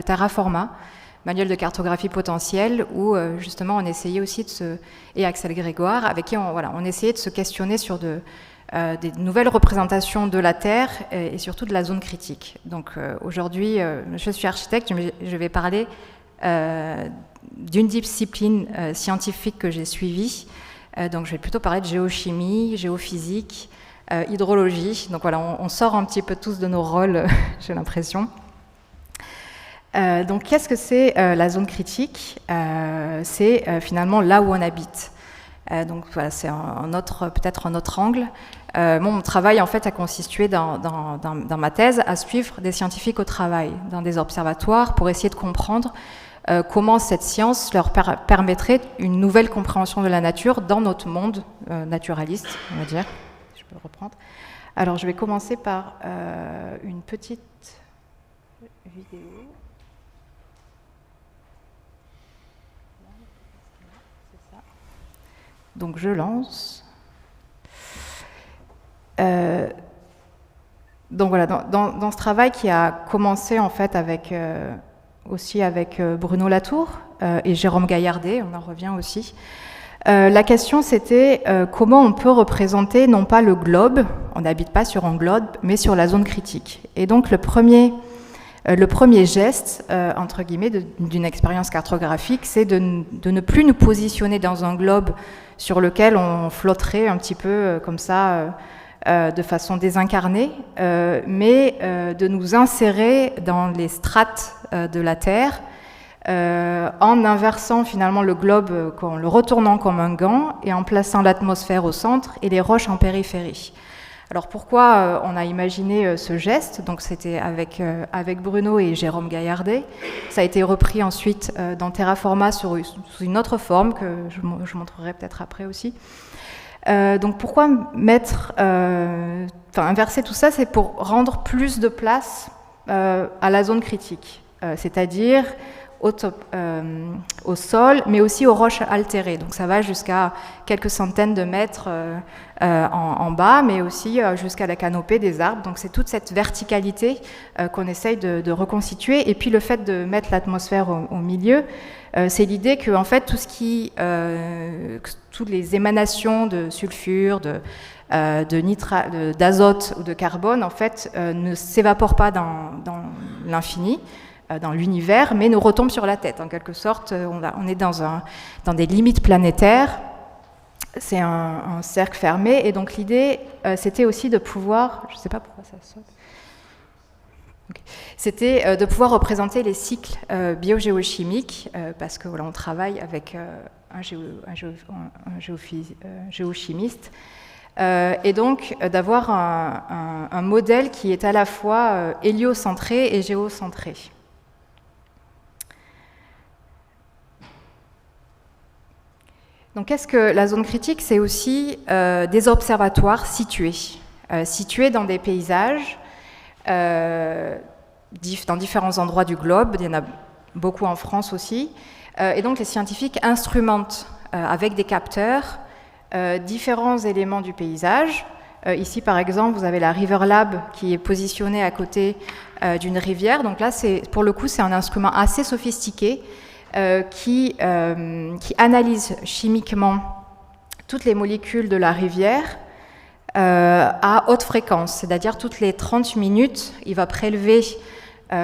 Terraforma, manuel de cartographie potentielle, où justement on essayait aussi et Axel Grégoire, avec qui on essayait de se questionner sur des nouvelles représentations de la Terre et surtout de la zone critique. Donc aujourd'hui, je suis architecte, mais je vais parler d'une discipline scientifique que j'ai suivie. Donc je vais plutôt parler de géochimie, géophysique, hydrologie. Donc voilà, on sort un petit peu tous de nos rôles, j'ai l'impression. Donc, qu'est-ce que c'est la zone critique? C'est finalement là où on habite. Donc, voilà, c'est peut-être un autre angle. Mon travail, en fait, a consisté dans ma thèse à suivre des scientifiques au travail, dans des observatoires, pour essayer de comprendre comment cette science leur permettrait une nouvelle compréhension de la nature dans notre monde naturaliste, on va dire. Je peux le reprendre. Alors, je vais commencer par une petite vidéo. Donc je lance. Donc voilà, dans ce travail qui a commencé en fait aussi avec Bruno Latour et Jérôme Gaillardet, on en revient aussi. La question c'était comment on peut représenter non pas le globe, on n'habite pas sur un globe, mais sur la zone critique. Et donc le premier geste, entre guillemets, d'une expérience cartographique, c'est de ne plus nous positionner dans un globe sur lequel on flotterait un petit peu comme ça, de façon désincarnée, mais de nous insérer dans les strates de la Terre, en inversant finalement le globe, en le retournant comme un gant, et en plaçant l'atmosphère au centre et les roches en périphérie. Alors pourquoi on a imaginé ce geste? Donc c'était avec Bruno et Jérôme Gaillardet. Ça a été repris ensuite dans Terraforma sous une autre forme que je montrerai peut-être après aussi. Donc pourquoi inverser tout ça? C'est pour rendre plus de place à la zone critique, c'est-à-dire au sol, mais aussi aux roches altérées. Donc ça va jusqu'à quelques centaines de mètres en bas, mais aussi jusqu'à la canopée des arbres. Donc c'est toute cette verticalité qu'on essaye de reconstituer. Et puis le fait de mettre l'atmosphère au milieu, c'est l'idée que en fait toutes les émanations de sulfure, d'azote ou de carbone, en fait, ne s'évaporent pas dans l'infini, dans l'univers, mais nous retombe sur la tête. En quelque sorte, on est dans des limites planétaires. C'est un cercle fermé. Et donc l'idée, c'était aussi de pouvoir... Je ne sais pas pourquoi ça saute. Okay. C'était de pouvoir représenter les cycles biogéochimiques, parce que voilà, on travaille avec un géochimiste. Et donc d'avoir un modèle qui est à la fois héliocentré et géocentré. Donc, qu'est-ce que la zone critique? C'est aussi des observatoires situés dans des paysages, dans différents endroits du globe. Il y en a beaucoup en France aussi. Et donc, les scientifiques instrumentent avec des capteurs différents éléments du paysage. Ici, par exemple, vous avez la River Lab qui est positionnée à côté d'une rivière. Donc là, pour le coup, c'est un instrument assez sophistiqué qui analyse chimiquement toutes les molécules de la rivière à haute fréquence, c'est-à-dire toutes les 30 minutes, il va prélever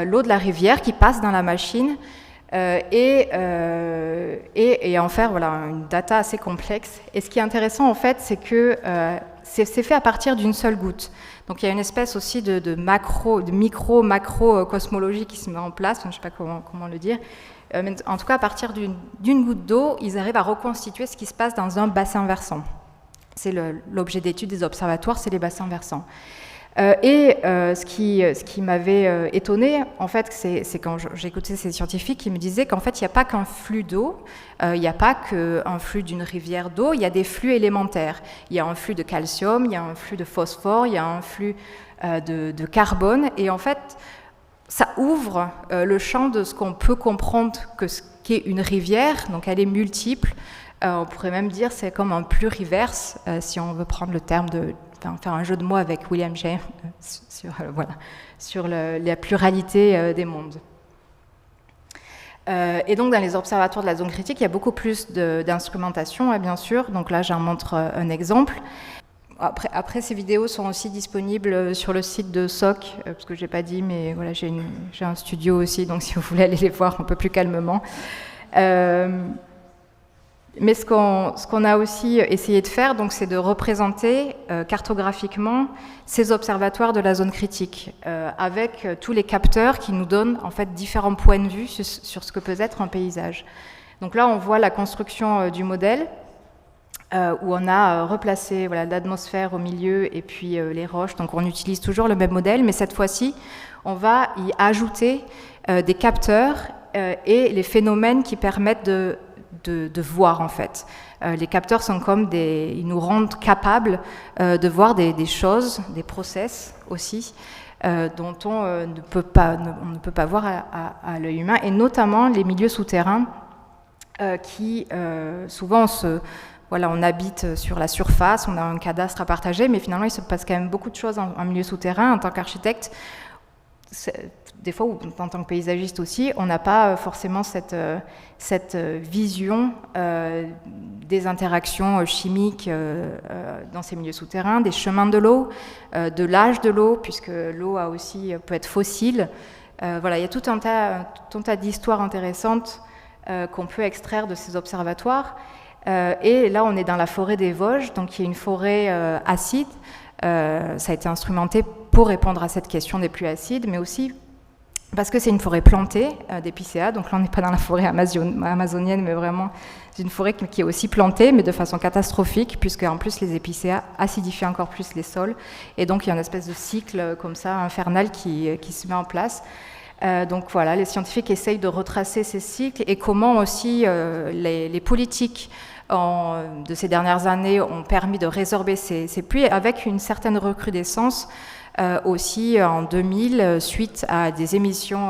l'eau de la rivière qui passe dans la machine et en faire une data assez complexe. Et ce qui est intéressant en fait, c'est que c'est fait à partir d'une seule goutte. Donc il y a une espèce aussi de micro-macro cosmologie qui se met en place, je ne sais pas comment le dire. Mais en tout cas, à partir d'une goutte d'eau, ils arrivent à reconstituer ce qui se passe dans un bassin versant. C'est l'objet d'étude des observatoires, c'est les bassins versants. Ce qui m'avait étonnée, en fait, c'est quand j'ai écouté ces scientifiques qui me disaient qu'en fait, il n'y a pas qu'un flux d'eau, il n'y a pas qu'un flux d'une rivière d'eau, il y a des flux élémentaires. Il y a un flux de calcium, il y a un flux de phosphore, il y a un flux de carbone, et en fait, ça ouvre le champ de ce qu'on peut comprendre que ce qu'est une rivière, donc elle est multiple. On pourrait même dire c'est comme un pluriverse, si on veut prendre le terme faire un jeu de mots avec William James sur la pluralité des mondes. Et donc dans les observatoires de la zone critique, il y a beaucoup plus d'instrumentation, bien sûr. Donc là, j'en montre un exemple. Après, ces vidéos sont aussi disponibles sur le site de SOC, parce que je n'ai pas dit, mais voilà, j'ai un studio aussi, donc si vous voulez aller les voir un peu plus calmement. Mais ce qu'on a aussi essayé de faire, donc, c'est de représenter cartographiquement ces observatoires de la zone critique, avec tous les capteurs qui nous donnent en fait différents points de vue sur ce que peut être un paysage. Donc là, on voit la construction du modèle, où on a replacé l'atmosphère au milieu et puis les roches. Donc on utilise toujours le même modèle, mais cette fois-ci, on va y ajouter des capteurs et les phénomènes qui permettent de voir en fait. Les capteurs sont comme ils nous rendent capables de voir des choses, des process aussi, dont on ne peut pas voir à l'œil humain, et notamment les milieux souterrains qui souvent on habite sur la surface, on a un cadastre à partager, mais finalement il se passe quand même beaucoup de choses en milieu souterrain. En tant qu'architecte, des fois, ou en tant que paysagiste aussi, on n'a pas forcément cette vision des interactions chimiques dans ces milieux souterrains, des chemins de l'eau, de l'âge de l'eau, puisque l'eau peut être fossile. Il y a tout un tas d'histoires intéressantes qu'on peut extraire de ces observatoires. Et là, on est dans la forêt des Vosges, donc qui est une forêt acide. Ça a été instrumenté pour répondre à cette question des pluies acides, mais aussi parce que c'est une forêt plantée d'épicéas. Donc là, on n'est pas dans la forêt amazonienne, mais vraiment c'est une forêt qui est aussi plantée, mais de façon catastrophique, puisque en plus les épicéas acidifient encore plus les sols. Et donc il y a une espèce de cycle comme ça infernal qui se met en place. Donc voilà, les scientifiques essayent de retracer ces cycles et comment aussi les politiques de ces dernières années ont permis de résorber ces pluies avec une certaine recrudescence aussi en 2000 suite à des émissions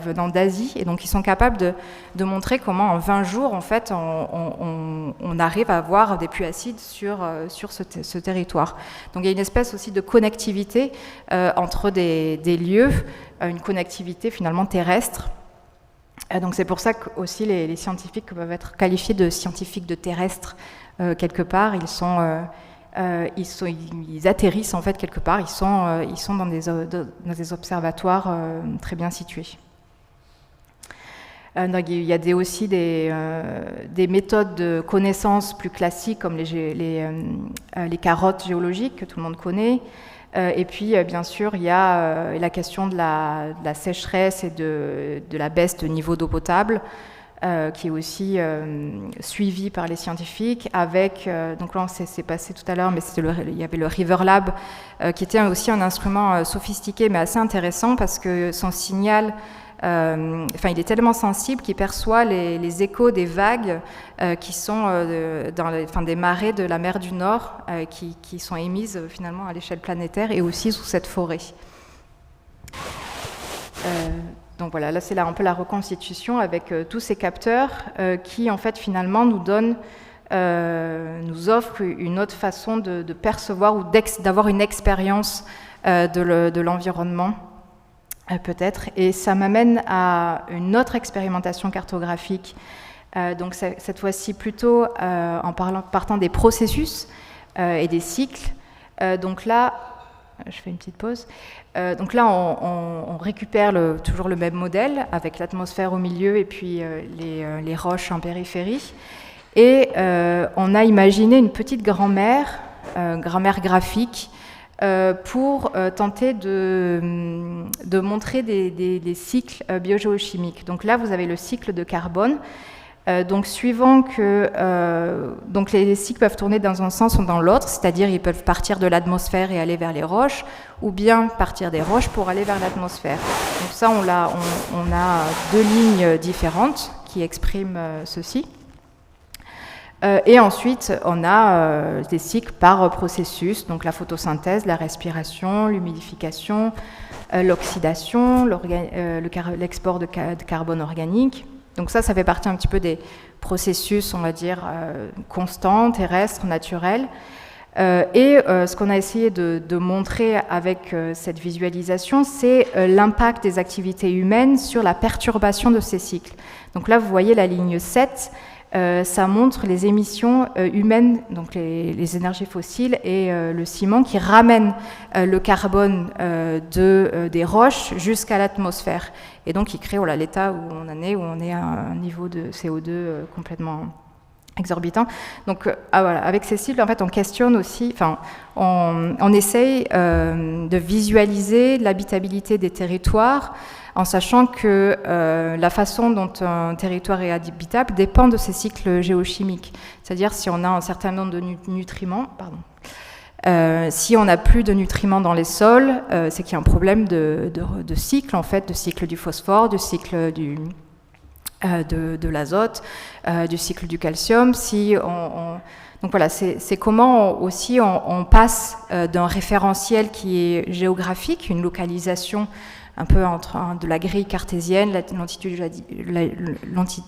venant d'Asie. Et donc ils sont capables de montrer comment en 20 jours en fait on arrive à avoir des pluies acides sur ce territoire. Donc il y a une espèce aussi de connectivité entre des lieux, une connectivité finalement terrestre. Donc c'est pour ça que aussi les scientifiques peuvent être qualifiés de scientifiques de terrestres quelque part. Ils atterrissent en fait quelque part. Ils sont dans des observatoires très bien situés. Donc il y a aussi des méthodes de connaissance plus classiques comme les carottes géologiques que tout le monde connaît. Et puis, bien sûr, il y a la question de la sécheresse et de la baisse de niveau d'eau potable, qui est aussi suivie par les scientifiques. Donc là, c'est passé tout à l'heure, mais il y avait le River Lab, qui était aussi un instrument sophistiqué, mais assez intéressant, parce que son signal... il est tellement sensible qu'il perçoit les échos des vagues qui sont des marées de la mer du Nord qui sont émises finalement à l'échelle planétaire et aussi sous cette forêt. Donc voilà, là c'est un peu la reconstitution avec tous ces capteurs qui en fait finalement nous offrent une autre façon de percevoir ou d'avoir une expérience de l'environnement. Peut-être, et ça m'amène à une autre expérimentation cartographique, donc cette fois-ci plutôt partant des processus et des cycles. Donc là, je fais une petite pause. Donc là, on récupère toujours le même modèle avec l'atmosphère au milieu et puis les roches en périphérie. Et on a imaginé une petite grammaire graphique, pour tenter de montrer des cycles biogéochimiques. Donc là, vous avez le cycle de carbone. Donc suivant que donc les cycles peuvent tourner dans un sens ou dans l'autre, c'est-à-dire ils peuvent partir de l'atmosphère et aller vers les roches, ou bien partir des roches pour aller vers l'atmosphère. Donc ça, on a deux lignes différentes qui expriment ceci. Et ensuite, on a des cycles par processus, donc la photosynthèse, la respiration, l'humidification, l'oxydation, l'export de carbone organique. Donc ça fait partie un petit peu des processus, on va dire, constants, terrestres, naturels. Ce qu'on a essayé de montrer avec cette visualisation, c'est l'impact des activités humaines sur la perturbation de ces cycles. Donc là, vous voyez la ligne 7, ça montre les émissions humaines, donc les énergies fossiles et le ciment qui ramènent le carbone des roches jusqu'à l'atmosphère. Et donc, il crée l'état où on en est, où on est à un niveau de CO2 complètement exorbitant. Donc voilà, avec Cécile, en fait, on questionne aussi, enfin, on essaye de visualiser l'habitabilité des territoires en sachant que la façon dont un territoire est habitable dépend de ses cycles géochimiques. C'est-à-dire si on a un certain nombre de nutriments, si on n'a plus de nutriments dans les sols, c'est qu'il y a un problème de cycle, en fait, de cycle du phosphore, de cycle de l'azote, du cycle du calcium. Donc voilà, c'est comment aussi on passe d'un référentiel qui est géographique, une localisation un peu entre de la grille cartésienne,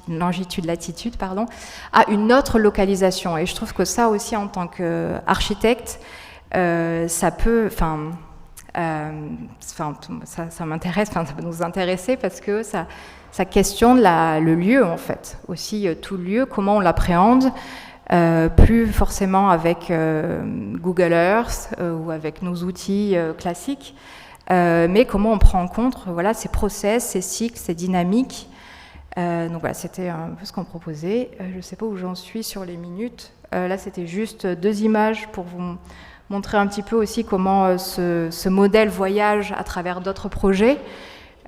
longitude-latitude, à une autre localisation. Et je trouve que ça aussi, en tant qu'architecte, ça peut, ça m'intéresse, ça peut nous intéresser parce que ça questionne le lieu, en fait. Aussi, tout lieu, comment on l'appréhende, plus forcément avec Google Earth ou avec nos outils classiques, mais comment on prend en compte ces process, ces cycles, ces dynamiques. Donc voilà, c'était un peu ce qu'on proposait. Je ne sais pas où j'en suis sur les minutes. Là, c'était juste 2 images pour vous montrer un petit peu aussi comment ce modèle voyage à travers d'autres projets.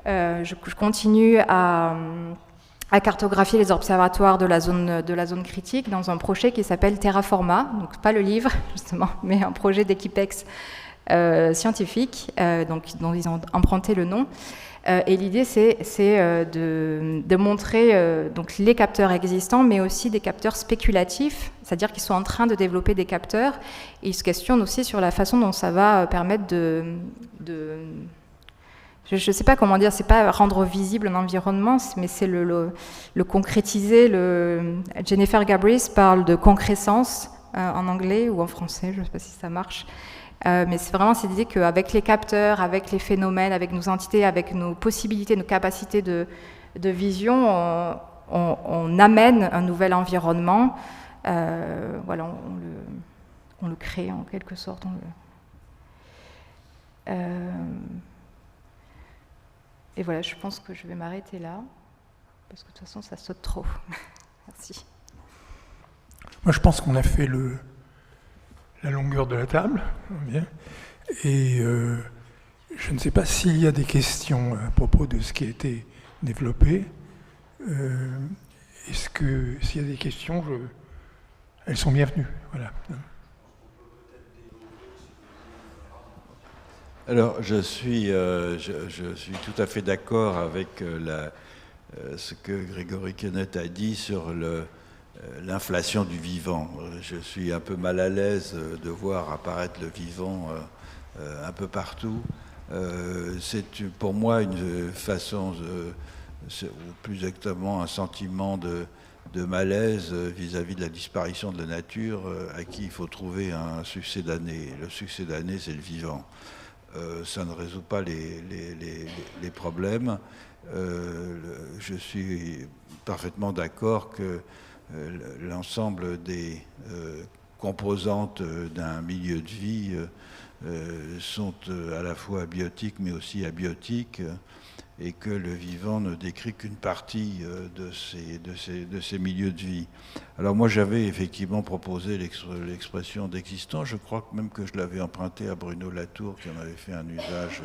Je continue à cartographier les observatoires de la zone critique dans un projet qui s'appelle Terraforma, donc pas le livre justement, mais un projet d'Equipex scientifique, dont ils ont emprunté le nom. Et l'idée, c'est de montrer donc les capteurs existants, mais aussi des capteurs spéculatifs, c'est-à-dire qu'ils sont en train de développer des capteurs, et ils se questionnent aussi sur la façon dont ça va permettre je ne sais pas comment dire, c'est pas rendre visible un environnement, mais c'est le concrétiser. Jennifer Gabrys parle de concrescence en anglais ou en français, je ne sais pas si ça marche. Mais c'est vraiment cette idée qu'avec les capteurs, avec les phénomènes, avec nos entités, avec nos possibilités, nos capacités de vision, on amène un nouvel environnement. Voilà, on le crée en quelque sorte. Et voilà, je pense que je vais m'arrêter là, parce que de toute façon, ça saute trop. Merci. Moi, je pense qu'on a fait la longueur de la table, bien. Et je ne sais pas s'il y a des questions à propos de ce qui a été développé. S'il y a des questions, elles sont bienvenues. Voilà. Alors, je suis tout à fait d'accord avec ce que Grégory Kenneth a dit sur l'inflation du vivant. Je suis un peu mal à l'aise de voir apparaître le vivant un peu partout. C'est pour moi une façon, ou plus exactement un sentiment de malaise vis-à-vis de la disparition de la nature à qui il faut trouver un succédané. Le succédané, c'est le vivant. Ça ne résout pas les problèmes. Je suis parfaitement d'accord que l'ensemble des composantes d'un milieu de vie sont à la fois biotiques mais aussi abiotiques, et que le vivant ne décrit qu'une partie de ces milieux de vie. Alors moi j'avais effectivement proposé l'expression d'existant, je crois même que je l'avais emprunté à Bruno Latour qui en avait fait un usage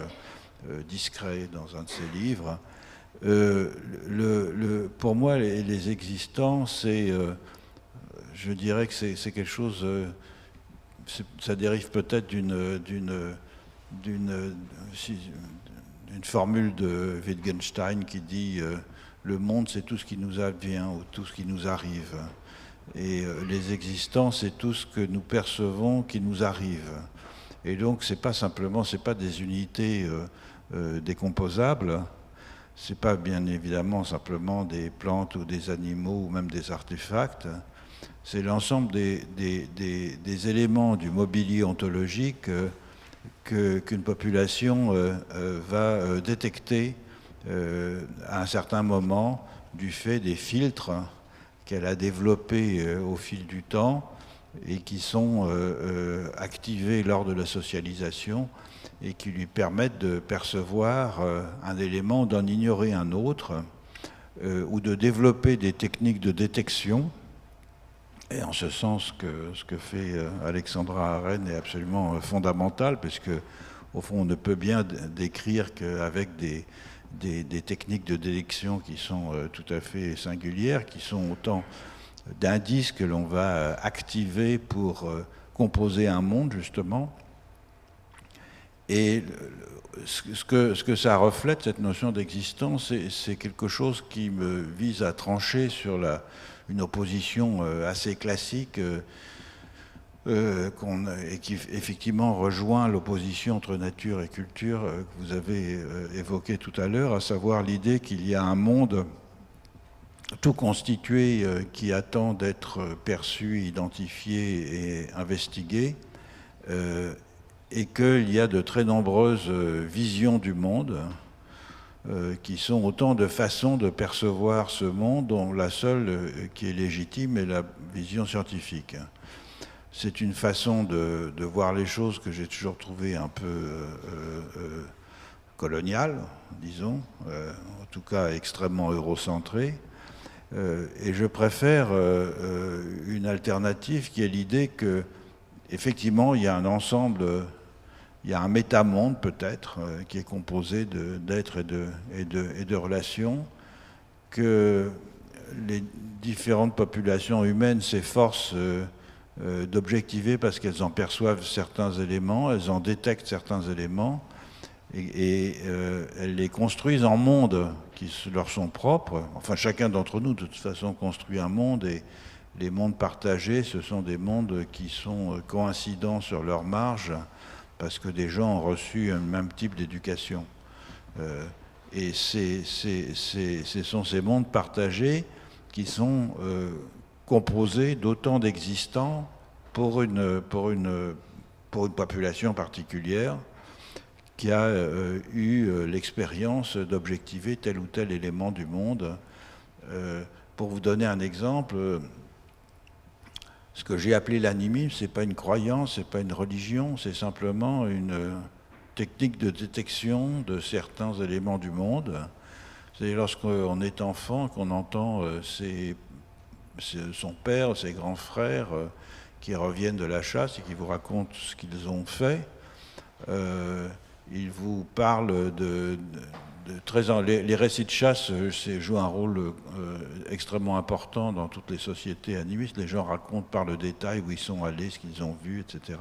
discret dans un de ses livres. Pour moi les existants, je dirais que c'est quelque chose, ça dérive peut-être d'une formule de Wittgenstein qui dit le monde c'est tout ce qui nous advient ou tout ce qui nous arrive, et les existants c'est tout ce que nous percevons qui nous arrive, et donc c'est pas des unités décomposables, c'est pas bien évidemment simplement des plantes ou des animaux ou même des artefacts, c'est l'ensemble des éléments du mobilier ontologique qu'une population va détecter à un certain moment du fait des filtres qu'elle a développés au fil du temps et qui sont activés lors de la socialisation et qui lui permettent de percevoir un élément, d'en ignorer un autre, ou de développer des techniques de détection Et en ce sens que ce que fait Alexandra Arène est absolument fondamental, puisque au fond on ne peut bien décrire qu'avec des techniques de détection qui sont tout à fait singulières, qui sont autant d'indices que l'on va activer pour composer un monde, justement. Et ce que ça reflète, cette notion d'existence, c'est quelque chose qui me vise à trancher sur une opposition assez classique et qui effectivement rejoint l'opposition entre nature et culture que vous avez évoquée tout à l'heure, à savoir l'idée qu'il y a un monde tout constitué qui attend d'être perçu, identifié et investigué, et qu'il y a de très nombreuses visions du monde qui sont autant de façons de percevoir ce monde, dont la seule qui est légitime est la vision scientifique. C'est une façon de voir les choses que j'ai toujours trouvée un peu coloniale, disons, en tout cas extrêmement eurocentrée. Et je préfère une alternative qui est l'idée que, effectivement, il y a un ensemble, il y a un métamonde peut-être, qui est composé d'êtres et de relations, que les différentes populations humaines s'efforcent d'objectiver parce qu'elles en perçoivent certains éléments, elles en détectent certains éléments, et elles les construisent en mondes qui leur sont propres. Enfin, chacun d'entre nous, de toute façon, construit un monde, et les mondes partagés, ce sont des mondes qui sont coïncidents sur leur marge, parce que des gens ont reçu un même type d'éducation. Et ce sont ces mondes partagés qui sont composés d'autant d'existants pour une population particulière qui a eu l'expérience d'objectiver tel ou tel élément du monde. Pour vous donner un exemple, ce que j'ai appelé l'animisme, ce n'est pas une croyance, ce n'est pas une religion, c'est simplement une technique de détection de certains éléments du monde. C'est lorsqu'on est enfant qu'on entend son père, ses grands frères qui reviennent de la chasse et qui vous racontent ce qu'ils ont fait. Ils vous parlent les récits de chasse jouent un rôle extrêmement important dans toutes les sociétés animistes. Les gens racontent par le détail où ils sont allés, ce qu'ils ont vu, etc.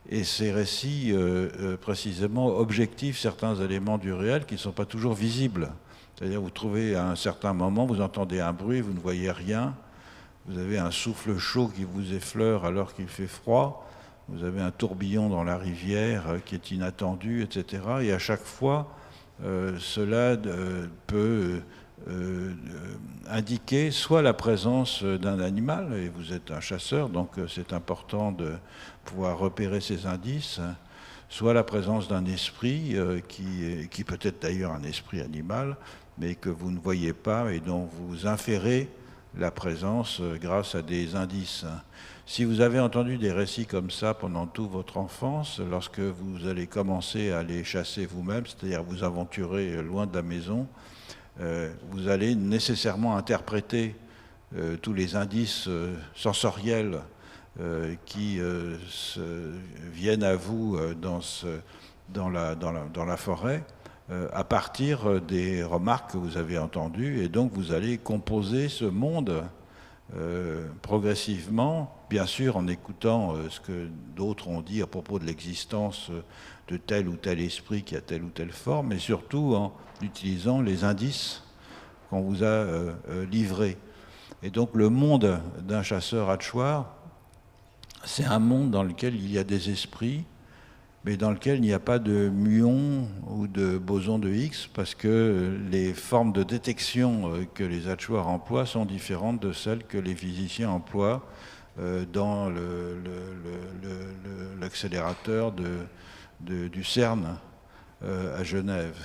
Et ces récits, précisément, objectivent certains éléments du réel qui ne sont pas toujours visibles. C'est-à-dire, vous trouvez à un certain moment, vous entendez un bruit, vous ne voyez rien, vous avez un souffle chaud qui vous effleure alors qu'il fait froid, vous avez un tourbillon dans la rivière qui est inattendu, etc. Et à chaque fois, cela peut indiquer soit la présence d'un animal, et vous êtes un chasseur, donc c'est important de pouvoir repérer ces indices, soit la présence d'un esprit qui peut être d'ailleurs un esprit animal, mais que vous ne voyez pas et dont vous inférez la présence grâce à des indices. Si vous avez entendu des récits comme ça pendant toute votre enfance, lorsque vous allez commencer à les chasser vous-même, c'est-à-dire vous aventurer loin de la maison, vous allez nécessairement interpréter tous les indices sensoriels qui viennent à vous dans la forêt à partir des remarques que vous avez entendues, et donc vous allez composer ce monde progressivement, bien sûr en écoutant ce que d'autres ont dit à propos de l'existence de tel ou tel esprit qui a telle ou telle forme, mais surtout en utilisant les indices qu'on vous a livrés. Et donc le monde d'un chasseur hatchoir, c'est un monde dans lequel il y a des esprits, mais dans lequel il n'y a pas de muon ou de boson de Higgs, parce que les formes de détection que les hatchoirs emploient sont différentes de celles que les physiciens emploient dans l'accélérateur du CERN à Genève.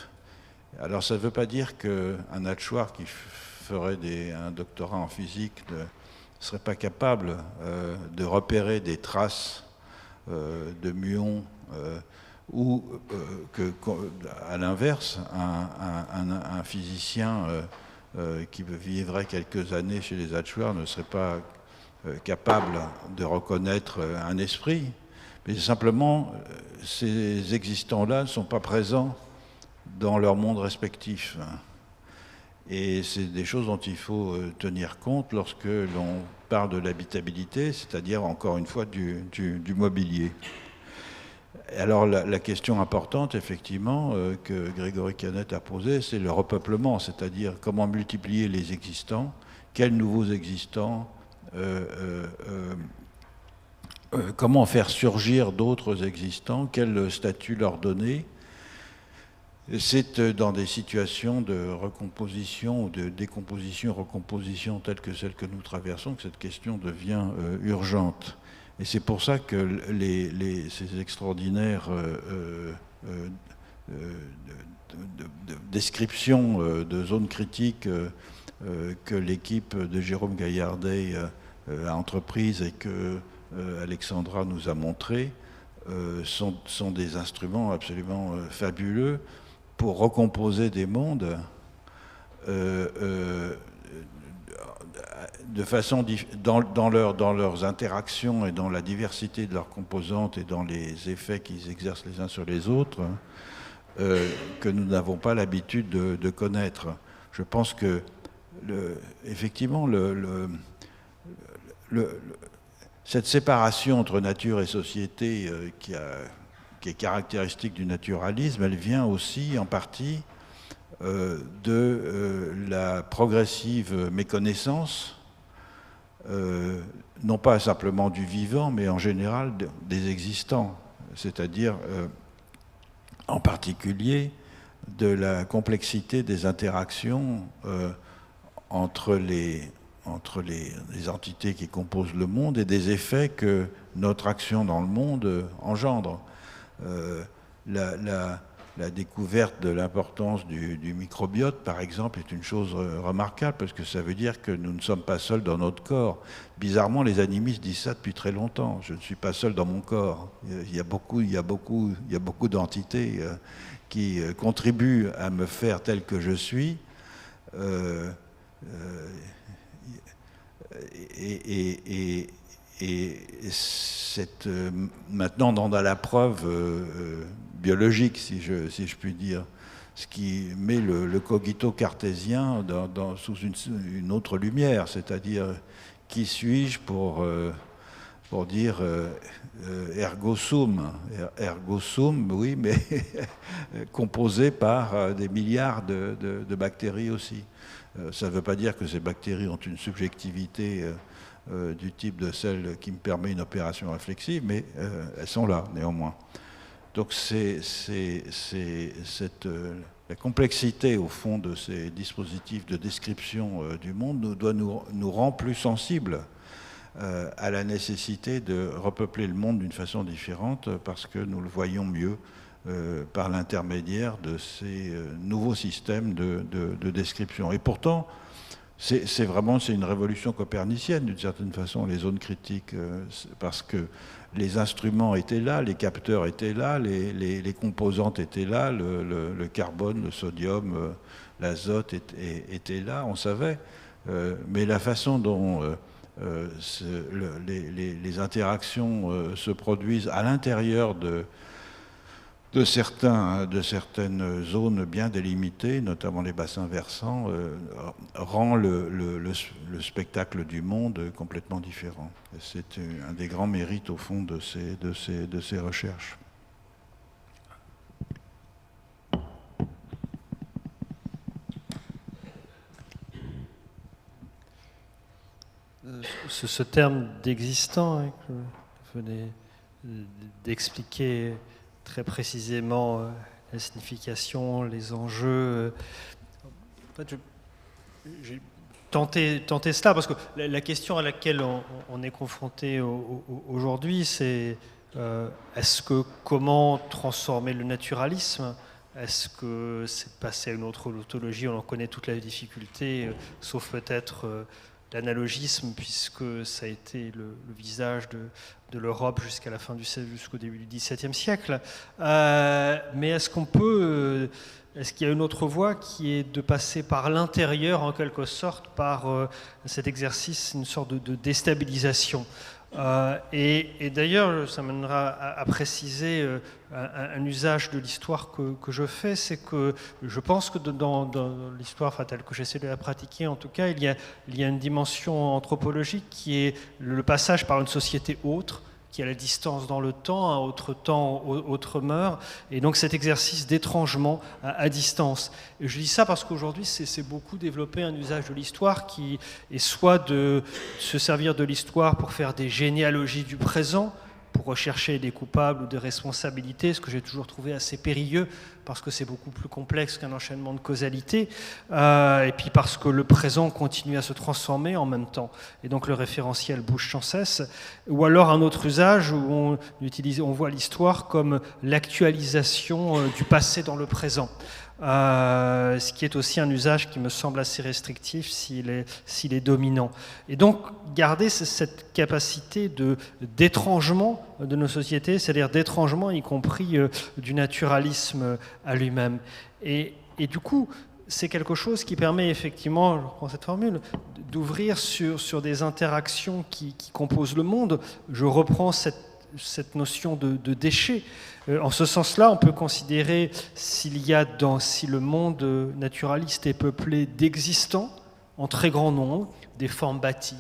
Alors ça ne veut pas dire qu'un hatchoir qui ferait un doctorat en physique ne serait pas capable de repérer des traces de muons, ou à l'inverse, un physicien qui vivrait quelques années chez les hatchoirs ne serait pas capables de reconnaître un esprit, mais simplement, ces existants-là ne sont pas présents dans leur monde respectif. Et c'est des choses dont il faut tenir compte lorsque l'on parle de l'habitabilité, c'est-à-dire, encore une fois, du mobilier. Alors, la question importante, effectivement, que Grégory Canet a posée, c'est le repeuplement, c'est-à-dire comment multiplier les existants, quels nouveaux existants, comment faire surgir d'autres existants, quel statut leur donner. C'est dans des situations de recomposition ou de décomposition, recomposition telles que celles que nous traversons que cette question devient urgente. Et c'est pour ça que ces extraordinaires descriptions de zones critiques que l'équipe de Jérôme Gaillardet a entreprises et que Alexandra nous a montrées sont des instruments absolument fabuleux pour recomposer des mondes de façon dans leurs interactions et dans la diversité de leurs composantes et dans les effets qu'ils exercent les uns sur les autres que nous n'avons pas l'habitude de connaître. Je pense que effectivement cette séparation entre nature et société qui est caractéristique du naturalisme, elle vient aussi en partie de la progressive méconnaissance, non pas simplement du vivant, mais en général des existants, c'est-à-dire en particulier de la complexité des interactions entre les entités qui composent le monde et des effets que notre action dans le monde engendre. La découverte de l'importance du microbiote, par exemple, est une chose remarquable parce que ça veut dire que nous ne sommes pas seuls dans notre corps. Bizarrement, les animistes disent ça depuis très longtemps. Je ne suis pas seul dans mon corps. Il y a beaucoup d'entités qui contribuent à me faire tel que je suis. Et maintenant, dans la preuve biologique, si je puis dire, ce qui met le cogito cartésien sous une autre lumière, c'est-à-dire qui suis-je pour dire ergo sum. Ergo sum, oui, mais composé par des milliards de bactéries aussi. Ça ne veut pas dire que ces bactéries ont une subjectivité du type de celle qui me permet une opération réflexive, mais elles sont là néanmoins. Donc la complexité au fond de ces dispositifs de description du monde nous rend plus sensibles à la nécessité de repeupler le monde d'une façon différente parce que nous le voyons mieux par l'intermédiaire de ces nouveaux systèmes de description. Et pourtant, c'est une révolution copernicienne d'une certaine façon, les zones critiques, parce que les instruments étaient là, les capteurs étaient là, les composantes étaient là, le carbone, le sodium, l'azote étaient là, on savait. Mais la façon dont les interactions se produisent à l'intérieur de certaines zones bien délimitées, notamment les bassins versants, rend le spectacle du monde complètement différent. C'est un des grands mérites, au fond, de ces recherches. Ce terme d'existant que vous venez d'expliquer très précisément la signification, les enjeux. En fait, j'ai tenté cela parce que la question à laquelle on est confronté aujourd'hui, c'est comment transformer le naturalisme ? Est-ce que c'est passer à une autre ontologie ? On en connaît toute la difficulté, sauf peut-être l'analogisme, puisque ça a été le visage de l'Europe jusqu'à la fin jusqu'au début du XVIIe siècle. Mais est-ce qu'on peut est-ce qu'il y a une autre voie qui est de passer par l'intérieur, en quelque sorte, par cet exercice, une sorte de déstabilisation. Et d'ailleurs, ça mènera à préciser un usage de l'histoire que je fais, c'est que je pense que dans l'histoire telle que j'essaie de la pratiquer, en tout cas, il y a une dimension anthropologique qui est le passage par une société autre, qui a la distance dans le temps, un autre temps, autre mœurs, et donc cet exercice d'étrangement à distance. Et je dis ça parce qu'aujourd'hui, c'est beaucoup développer un usage de l'histoire qui est soit de se servir de l'histoire pour faire des généalogies du présent, pour rechercher des coupables ou des responsabilités, ce que j'ai toujours trouvé assez périlleux, parce que c'est beaucoup plus complexe qu'un enchaînement de causalité, et puis parce que le présent continue à se transformer en même temps, et donc le référentiel bouge sans cesse, ou alors un autre usage où on voit l'histoire comme l'actualisation du passé dans le présent. Ce qui est aussi un usage qui me semble assez restrictif s'il est dominant. Et donc, garder cette capacité d'étrangement de nos sociétés, c'est-à-dire d'étrangement y compris du naturalisme à lui-même. Et du coup, c'est quelque chose qui permet effectivement, je reprends cette formule, d'ouvrir sur des interactions qui composent le monde. Je reprends cette notion de déchet. En ce sens-là, on peut considérer si le monde naturaliste est peuplé d'existants en très grand nombre, des formes bâties,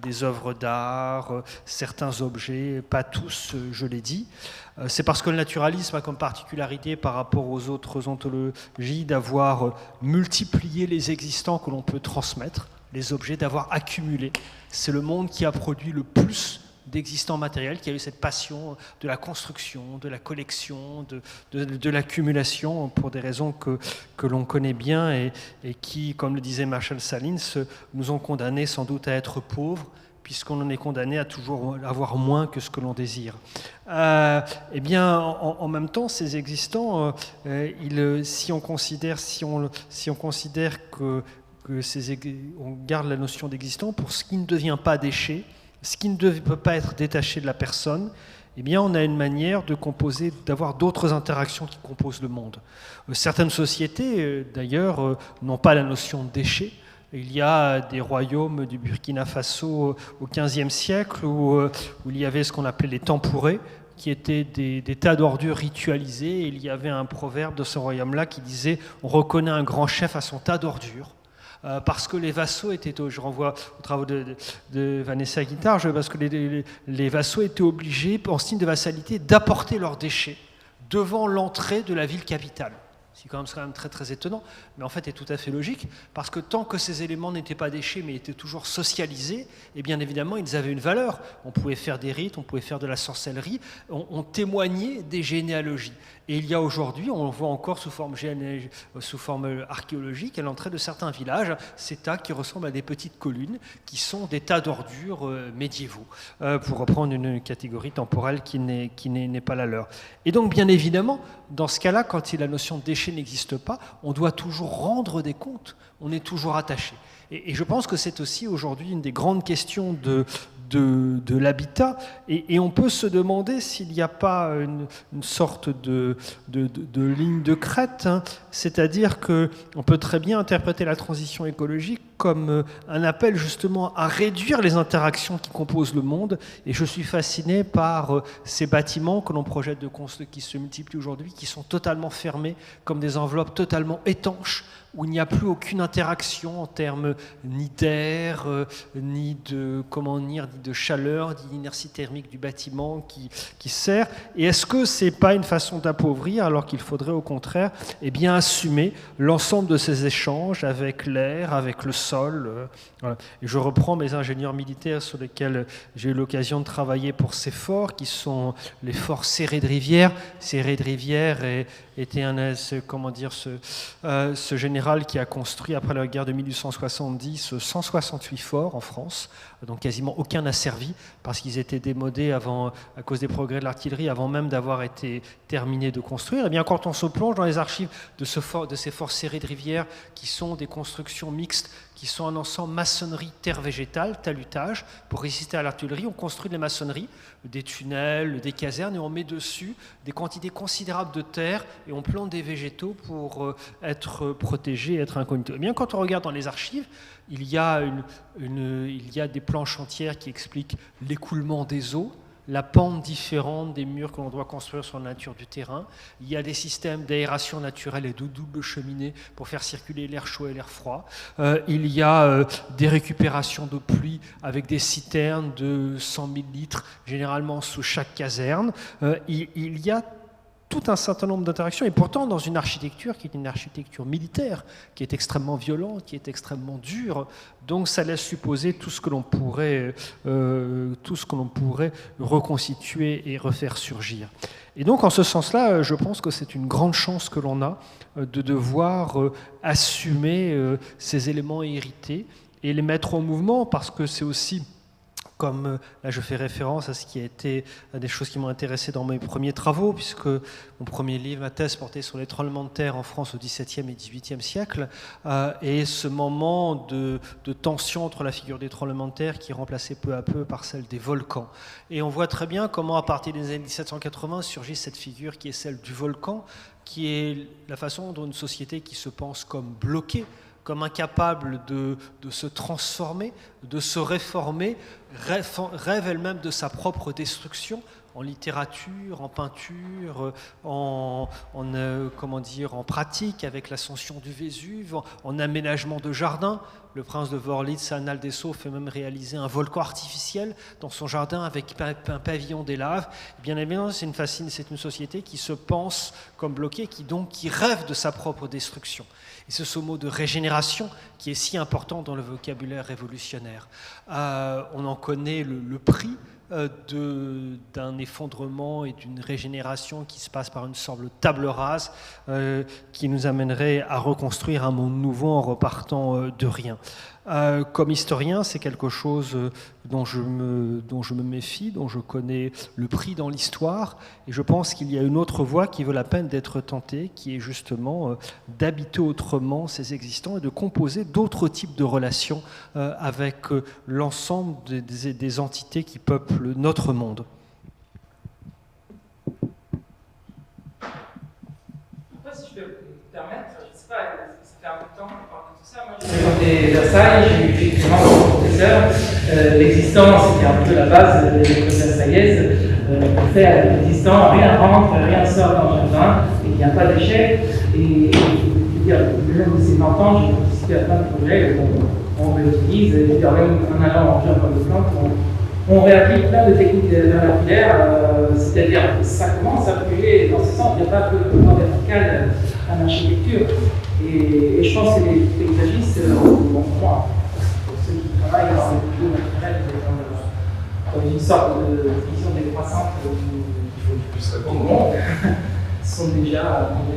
des œuvres d'art, certains objets, pas tous, je l'ai dit. C'est parce que le naturalisme a comme particularité par rapport aux autres ontologies d'avoir multiplié les existants que l'on peut transmettre, les objets, d'avoir accumulé. C'est le monde qui a produit le plus d'existants matériels, qui a eu cette passion de la construction, de la collection, de l'accumulation, pour des raisons que l'on connaît bien et qui, comme le disait Marshall Salins, nous ont condamnés sans doute à être pauvres, puisqu'on en est condamné à toujours avoir moins que ce que l'on désire. Eh bien, en même temps, ces existants, si on considère que on garde la notion d'existant pour ce qui ne devient pas déchet, ce qui ne peut pas être détaché de la personne, eh bien, on a une manière de composer, d'avoir d'autres interactions qui composent le monde. Certaines sociétés, d'ailleurs, n'ont pas la notion de déchet. Il y a des royaumes du Burkina Faso au XVe siècle où il y avait ce qu'on appelait les tempourés, qui étaient des tas d'ordures ritualisées. Et il y avait un proverbe de ce royaume-là qui disait « On reconnaît un grand chef à son tas d'ordures ». Parce que les vassaux étaient, je renvoie aux travaux de Vanessa Guittard, parce que les vassaux étaient obligés, en signe de vassalité, d'apporter leurs déchets devant l'entrée de la ville capitale. C'est quand même très très étonnant, mais en fait c'est tout à fait logique, parce que tant que ces éléments n'étaient pas déchets, mais étaient toujours socialisés, et bien évidemment ils avaient une valeur. On pouvait faire des rites, on pouvait faire de la sorcellerie, on témoignait des généalogies. Et il y a aujourd'hui, on le voit encore sous forme archéologique, à l'entrée de certains villages, ces tas qui ressemblent à des petites collines, qui sont des tas d'ordures médiévaux, pour reprendre une catégorie temporelle qui n'est pas la leur. Et donc, bien évidemment, dans ce cas-là, quand la notion de déchet n'existe pas, on doit toujours rendre des comptes, on est toujours attaché. Et je pense que c'est aussi aujourd'hui une des grandes questions de l'habitat, et on peut se demander s'il n'y a pas une sorte de ligne de crête, hein, c'est-à-dire qu'on peut très bien interpréter la transition écologique comme un appel justement à réduire les interactions qui composent le monde, et je suis fasciné par ces bâtiments que l'on projette qui se multiplient aujourd'hui, qui sont totalement fermés, comme des enveloppes totalement étanches, où il n'y a plus aucune interaction en termes ni d'air, ni de chaleur, ni d'inertie thermique du bâtiment qui sert. Et est-ce que ce n'est pas une façon d'appauvrir, alors qu'il faudrait au contraire assumer l'ensemble de ces échanges avec l'air, avec le sol, voilà. Et je reprends mes ingénieurs militaires sur lesquels j'ai eu l'occasion de travailler pour ces forts, qui sont les forts Serré de Rivière. Serré de Rivière était ce général qui a construit, après la guerre de 1870, 168 forts en France, donc quasiment aucun n'a servi, parce qu'ils étaient démodés à cause des progrès de l'artillerie, avant même d'avoir été terminés de construire. Et bien, quand on se plonge dans les archives de ces forts Serré de Rivière, qui sont des constructions mixtes, qui sont un ensemble maçonnerie, terre végétale, talutage. Pour résister à l'artillerie, on construit des maçonneries, des tunnels, des casernes, et on met dessus des quantités considérables de terre, et et on plante des végétaux pour être protégés, être incognito. Eh bien, quand on regarde dans les archives, il y a des planches entières qui expliquent l'écoulement des eaux, la pente différente des murs que l'on doit construire sur la nature du terrain. Il y a des systèmes d'aération naturelle et de double cheminée pour faire circuler l'air chaud et l'air froid. Il y a des récupérations de pluie avec des citernes de 100 000 litres, généralement sous chaque caserne. Il y a tout un certain nombre d'interactions, et pourtant dans une architecture qui est une architecture militaire, qui est extrêmement violente, qui est extrêmement dure, donc ça laisse supposer tout ce que l'on pourrait reconstituer et refaire surgir. Et donc en ce sens-là, je pense que c'est une grande chance que l'on a de devoir assumer ces éléments hérités et les mettre en mouvement, parce que c'est aussi, comme là je fais référence à ce qui a été des choses qui m'ont intéressé dans mes premiers travaux, puisque mon premier livre, ma thèse, portait sur les tremblements de terre en France au XVIIe et XVIIIe siècle, et ce moment de tension entre la figure des tremblements de terre qui est remplacée peu à peu par celle des volcans. Et on voit très bien comment, à partir des années 1780, surgit cette figure qui est celle du volcan, qui est la façon dont une société qui se pense comme bloquée, comme incapable de se transformer, de se réformer, rêve elle-même de sa propre destruction en littérature, en peinture, en pratique avec l'ascension du Vésuve, en aménagement de jardins. Le prince de Wörlitz, Annales des Sceaux, fait même réaliser un volcan artificiel dans son jardin avec un pavillon des laves. Bien évidemment, c'est une société qui se pense comme bloquée, qui rêve de sa propre destruction. Et c'est ce mot de régénération qui est si important dans le vocabulaire révolutionnaire. On en connaît le prix d'un effondrement et d'une régénération qui se passe par une sorte de table rase qui nous amènerait à reconstruire un monde nouveau en repartant de rien. Comme historien, c'est quelque chose dont je me méfie, dont je connais le prix dans l'histoire, et je pense qu'il y a une autre voie qui vaut la peine d'être tentée, qui est justement d'habiter autrement ces existants et de composer d'autres types de relations avec l'ensemble des entités qui peuplent notre monde. Après, si je peux me permettre, je ne sais pas, ça fait un peu de temps qu'on parle de tout ça. Moi, j'ai fréquenté Versailles, j'ai eu effectivement comme professeur l'existence, c'était un peu la base de l'école versaillaise. On fait avec l'existant, rien rentre, rien sort dans le jardin, et il n'y a pas d'échec. Et même de ces 20 ans, j'ai participé à plein de projets on réutilise, et même en allant en jardin de plantes, on réapplique plein de techniques vernaculières, c'est-à-dire ça commence à bouger dans ce sens, il n'y a pas de plan vertical en architecture. Et je pense que les paysagistes, pour ceux qui travaillent dans les milieux naturels, dans une sorte de vision décroissante du monde, ont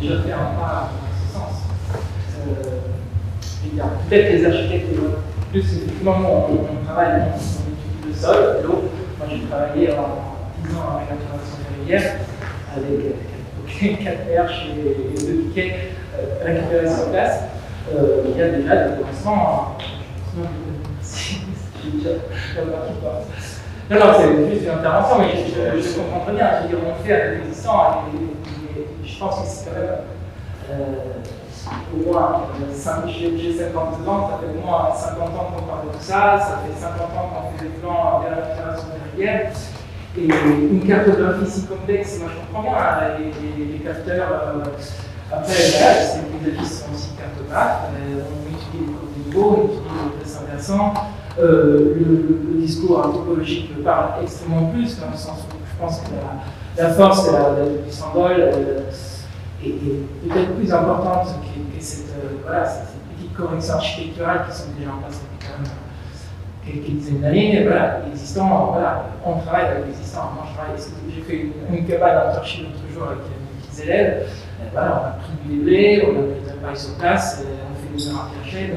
déjà fait un pas dans ce sens. Peut-être les architectes plus effectivement on travaille on le sol, l'eau. Moi j'ai travaillé en 10 ans avec l'intégration ferroviaire avec 4 perches et 2 piquets récupérés sur place. Il y a déjà des commencements. J'ai déjà non, c'est juste une intervention, mais je comprends très bien. Je veux dire, on fait avec l'existant et je pense que c'est quand même au moins, j'ai 52 ans, ça fait au moins 50 ans qu'on parle de tout ça, ça fait 50 ans qu'on fait des plans de la récupération ferroviaire. Et une cartographie si complexe, moi je comprends bien, les capteurs, après, les paysagistes sont aussi cartographes, on utilise les cours de niveau, on utilise le dessin versant. Le discours anthropologique me parle extrêmement plus, dans le sens où je pense que la force du symbole est peut-être plus importante que cette petite correction architecturale qui sont déjà en place depuis quand même quelques dizaines d'années. Voilà, l'existant, voilà, on travaille avec l'existant. Moi, j'ai fait une cabane en torchis l'autre jour avec mes petits élèves. Voilà, on a pris du déblai, on a pris de la paille sur place, on fait des murs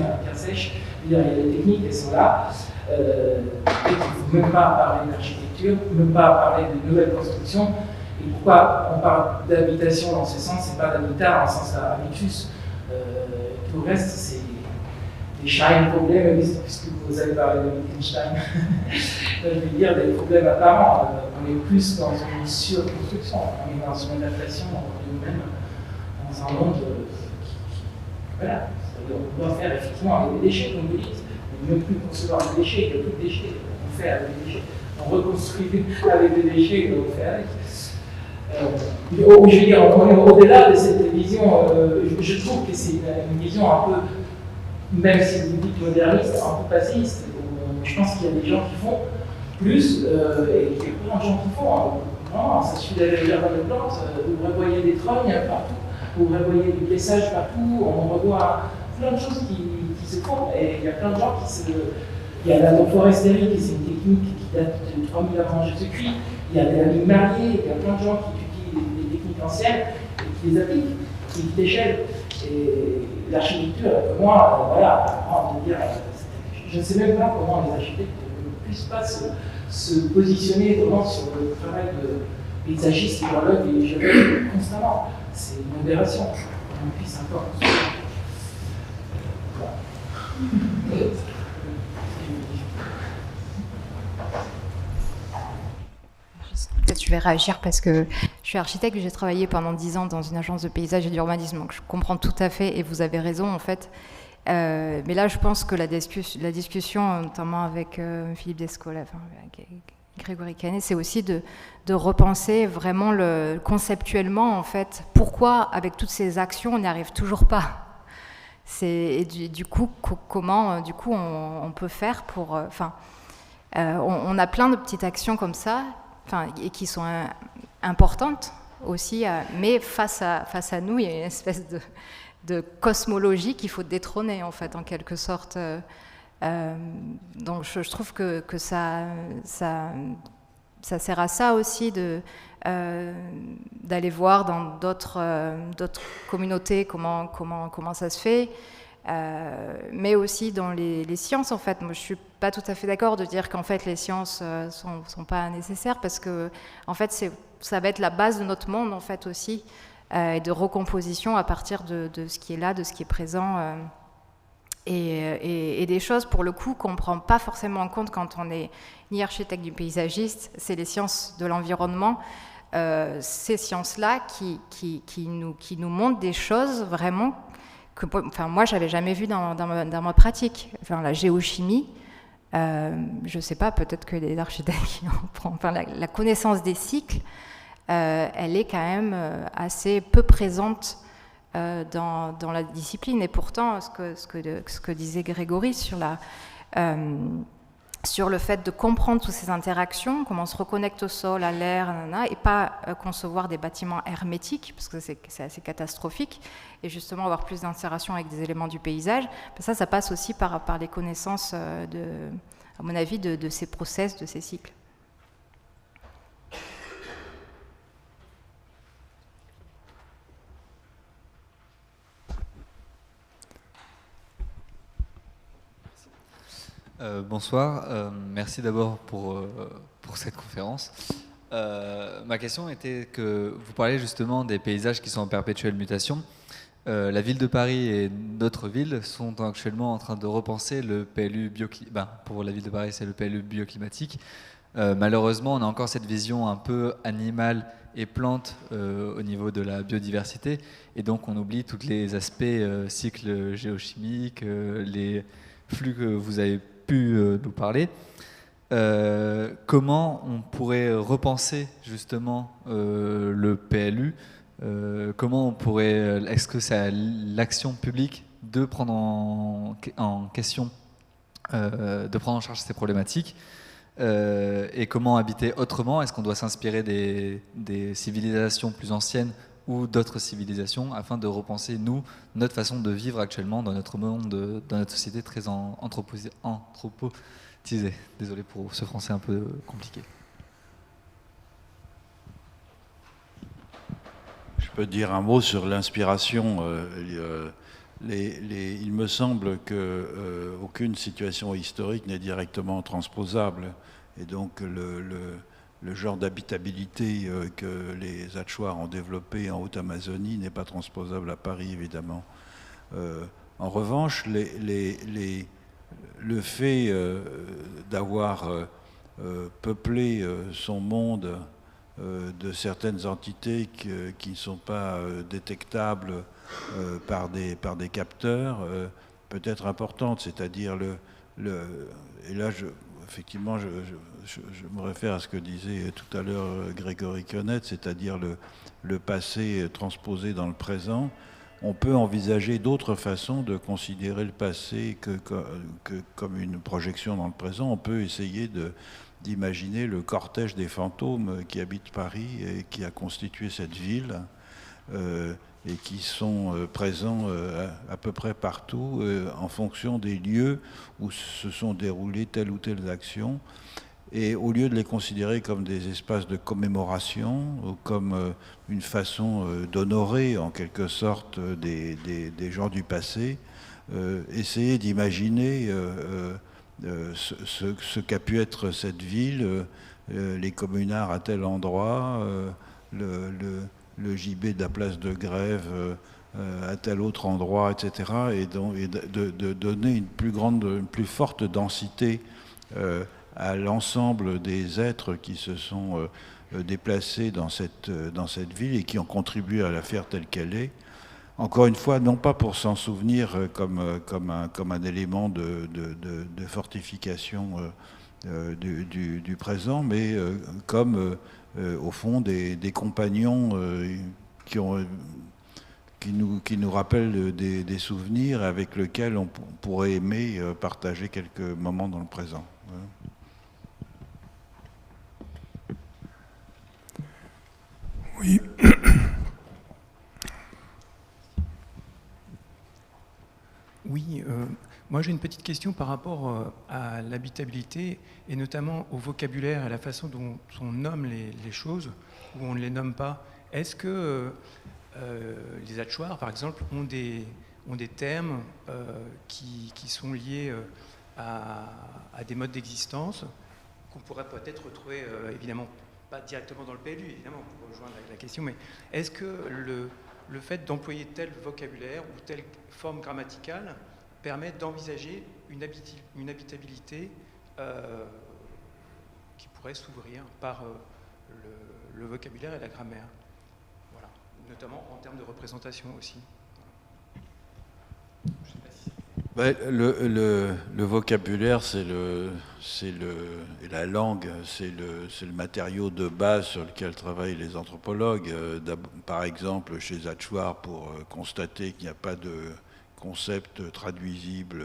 en pierre sèche. Il y a des techniques, elles sont là. Il ne faut même pas parler d'architecture, même pas parler de nouvelles constructions. Et pourquoi on parle d'habitation dans ce sens, c'est pas d'habitat en sens habitus. Tout le reste, c'est des shine problèmes, puisque vous avez parlé de Wittgenstein. Je veux dire des problèmes apparents. On est plus dans une surconstruction, on est dans une adaptation de nous-mêmes un monde voilà, on doit faire effectivement avec des déchets, comme vous dites, on ne peut plus concevoir des déchets, il n'y a plus de déchets, on fait avec des déchets, on reconstruit avec des déchets, on fait avec. Je veux dire, on est au-delà de cette vision, je trouve que c'est une vision un peu, même si vous dites moderniste, un peu passéiste. Je pense qu'il y a des gens qui font plus, et il y a plein de gens qui font. Vraiment, ça suffit d'aller vers de plantes, vous revoyez des trognes partout, vous revoyez du paissage partout, on revoit plein de choses qui se font, et il y a plein de gens qui se... Il y a l'agroforesterie, qui c'est une technique qui date de 3000 avant Jésus-Christ, il y a des animaliers, il y a plein de gens qui étudient des techniques anciennes et qui les appliquent, qui d'échelle. Et l'architecture, pour moi, voilà, on peut dire, je ne sais même pas comment les architectes ne puissent pas se positionner vraiment sur le travail de paysagiste, hydrologue et géologue constamment. C'est une aberration. On puisse encore. Voilà. Peut-être je vais réagir parce que je suis architecte, j'ai travaillé pendant 10 ans dans une agence de paysage et d'urbanisme, donc je comprends tout à fait et vous avez raison en fait. Mais là, je pense que la discussion, notamment avec Philippe Descola, enfin, avec Grégory Canet, c'est aussi de repenser vraiment conceptuellement en fait pourquoi avec toutes ces actions on n'y arrive toujours pas. Et du coup, comment du coup on peut faire pour, on a plein de petites actions comme ça. Et qui sont importantes aussi, mais face à nous, il y a une espèce de cosmologie qu'il faut détrôner, en fait, en quelque sorte. Donc je trouve que ça sert à ça aussi d'aller voir dans d'autres communautés comment ça se fait. Mais aussi dans les sciences, en fait. Moi, je ne suis pas tout à fait d'accord de dire qu'en fait, les sciences sont pas nécessaires parce que, en fait, ça va être la base de notre monde, en fait, aussi, et de recomposition à partir de ce qui est là, de ce qui est présent, et des choses, pour le coup, qu'on ne prend pas forcément en compte quand on est ni architecte ni paysagiste. C'est les sciences de l'environnement. Ces sciences-là qui nous montrent des choses vraiment que moi, je n'avais jamais vu dans ma pratique. La géochimie, je ne sais pas, peut-être que les architectes la connaissance des cycles, elle est quand même assez peu présente dans la discipline. Et pourtant, ce que disait Grégory sur le fait de comprendre toutes ces interactions, comment on se reconnecte au sol, à l'air, et pas concevoir des bâtiments hermétiques, parce que c'est assez catastrophique, et justement avoir plus d'interaction avec des éléments du paysage, ça passe aussi par les connaissances, à mon avis, de ces process, de ces cycles. Bonsoir, merci d'abord pour cette conférence. Ma question était que vous parlez justement des paysages qui sont en perpétuelle mutation. La ville de Paris et d'autres villes sont actuellement en train de repenser le PLU pour la ville de Paris, c'est le PLU bioclimatique. Malheureusement, on a encore cette vision un peu animale et plante au niveau de la biodiversité, et donc on oublie tous les aspects cycles géochimiques, les flux que vous avez pu nous parler. Comment on pourrait repenser justement le PLU, comment on pourrait, est-ce que c'est l'action publique de prendre en question, de prendre en charge ces problématiques, et comment habiter autrement? Est-ce qu'on doit s'inspirer des civilisations plus anciennes ou d'autres civilisations afin de repenser, nous, notre façon de vivre actuellement dans notre monde, dans notre société très anthropotisée. Désolé pour ce français un peu compliqué. Je peux dire un mot sur l'inspiration. Il me semble qu'aucune situation historique n'est directement transposable. Et donc le genre d'habitabilité que les Achuars ont développé en Haute-Amazonie n'est pas transposable à Paris, évidemment. En revanche, le fait d'avoir peuplé son monde de certaines entités qui ne sont pas détectables par des capteurs peut être importante, c'est-à-dire et là effectivement je me réfère à ce que disait tout à l'heure Grégory Quenet, c'est-à-dire le passé transposé dans le présent. On peut envisager d'autres façons de considérer le passé que comme une projection dans le présent. On peut essayer d'imaginer le cortège des fantômes qui habitent Paris et qui a constitué cette ville et qui sont présents à peu près partout en fonction des lieux où se sont déroulées telle ou telle action. Et au lieu de les considérer comme des espaces de commémoration ou comme une façon d'honorer en quelque sorte des gens du passé, essayer d'imaginer ce qu'a pu être cette ville, les communards à tel endroit, le gibet de la place de Grève à tel autre endroit, etc. Et de donner une plus forte densité à l'ensemble des êtres qui se sont déplacés dans cette ville et qui ont contribué à la faire telle qu'elle est. Encore une fois, non pas pour s'en souvenir comme un élément de fortification du présent, mais comme, au fond, des compagnons qui nous rappellent des souvenirs avec lesquels on pourrait aimer partager quelques moments dans le présent. Oui. Oui, moi j'ai une petite question par rapport à l'habitabilité et notamment au vocabulaire et à la façon dont on nomme les choses ou on ne les nomme pas. Est-ce que les Achuar, par exemple, ont des termes qui sont liés à des modes d'existence qu'on pourrait peut-être retrouver, évidemment, pas directement dans le PLU, évidemment, pour rejoindre la question, mais est-ce que le fait d'employer tel vocabulaire ou telle forme grammaticale permet d'envisager une habitabilité qui pourrait s'ouvrir par le vocabulaire et la grammaire, voilà. Notamment en termes de représentation aussi. Je sais pas si le vocabulaire, et la langue, c'est le matériau de base sur lequel travaillent les anthropologues. Par exemple, chez Achuar, pour constater qu'il n'y a pas de concept traduisible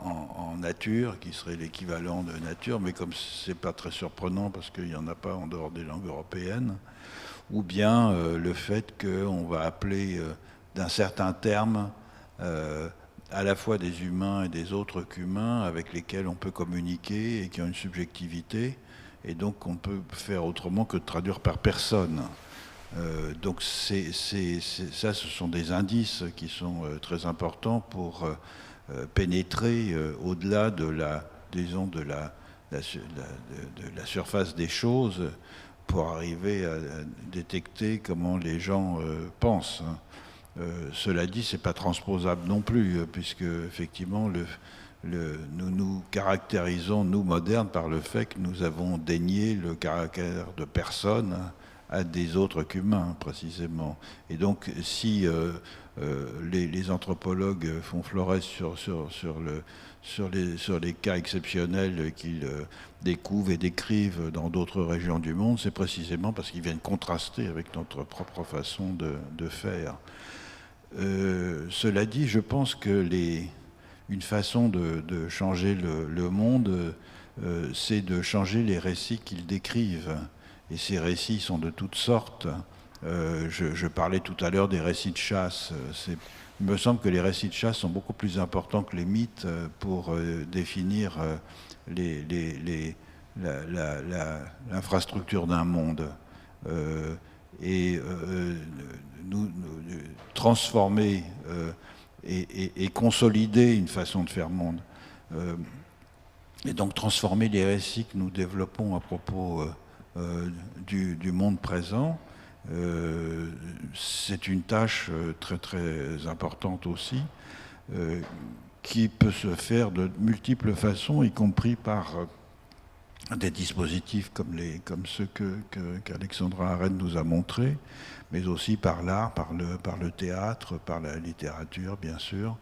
en nature, qui serait l'équivalent de nature, mais comme c'est pas très surprenant parce qu'il n'y en a pas en dehors des langues européennes, ou bien le fait qu'on va appeler d'un certain terme à la fois des humains et des autres qu'humains avec lesquels on peut communiquer et qui ont une subjectivité, et donc on peut faire autrement que de traduire par personne. Donc ça, ce sont des indices qui sont très importants pour pénétrer au-delà de la surface des choses pour arriver à détecter comment les gens pensent. Cela dit, c'est pas transposable non plus, puisque effectivement, nous nous caractérisons, nous modernes, par le fait que nous avons dénié le caractère de personne à des autres qu'humains, précisément. Et donc, si les anthropologues font florès sur les cas exceptionnels qu'ils découvrent et décrivent dans d'autres régions du monde, c'est précisément parce qu'ils viennent contraster avec notre propre façon de faire. Cela dit, je pense que une façon de changer le monde, c'est de changer les récits qu'ils décrivent. Et ces récits sont de toutes sortes. Je parlais tout à l'heure des récits de chasse. Il me semble que les récits de chasse sont beaucoup plus importants que les mythes pour définir l'infrastructure d'un monde. Nous transformer et consolider une façon de faire monde. Et donc transformer les récits que nous développons à propos du monde présent, c'est une tâche très très importante aussi, qui peut se faire de multiples façons, y compris par des dispositifs comme ceux qu'Alexandra Arène nous a montrés, mais aussi par l'art, par le théâtre, par la littérature, bien sûr,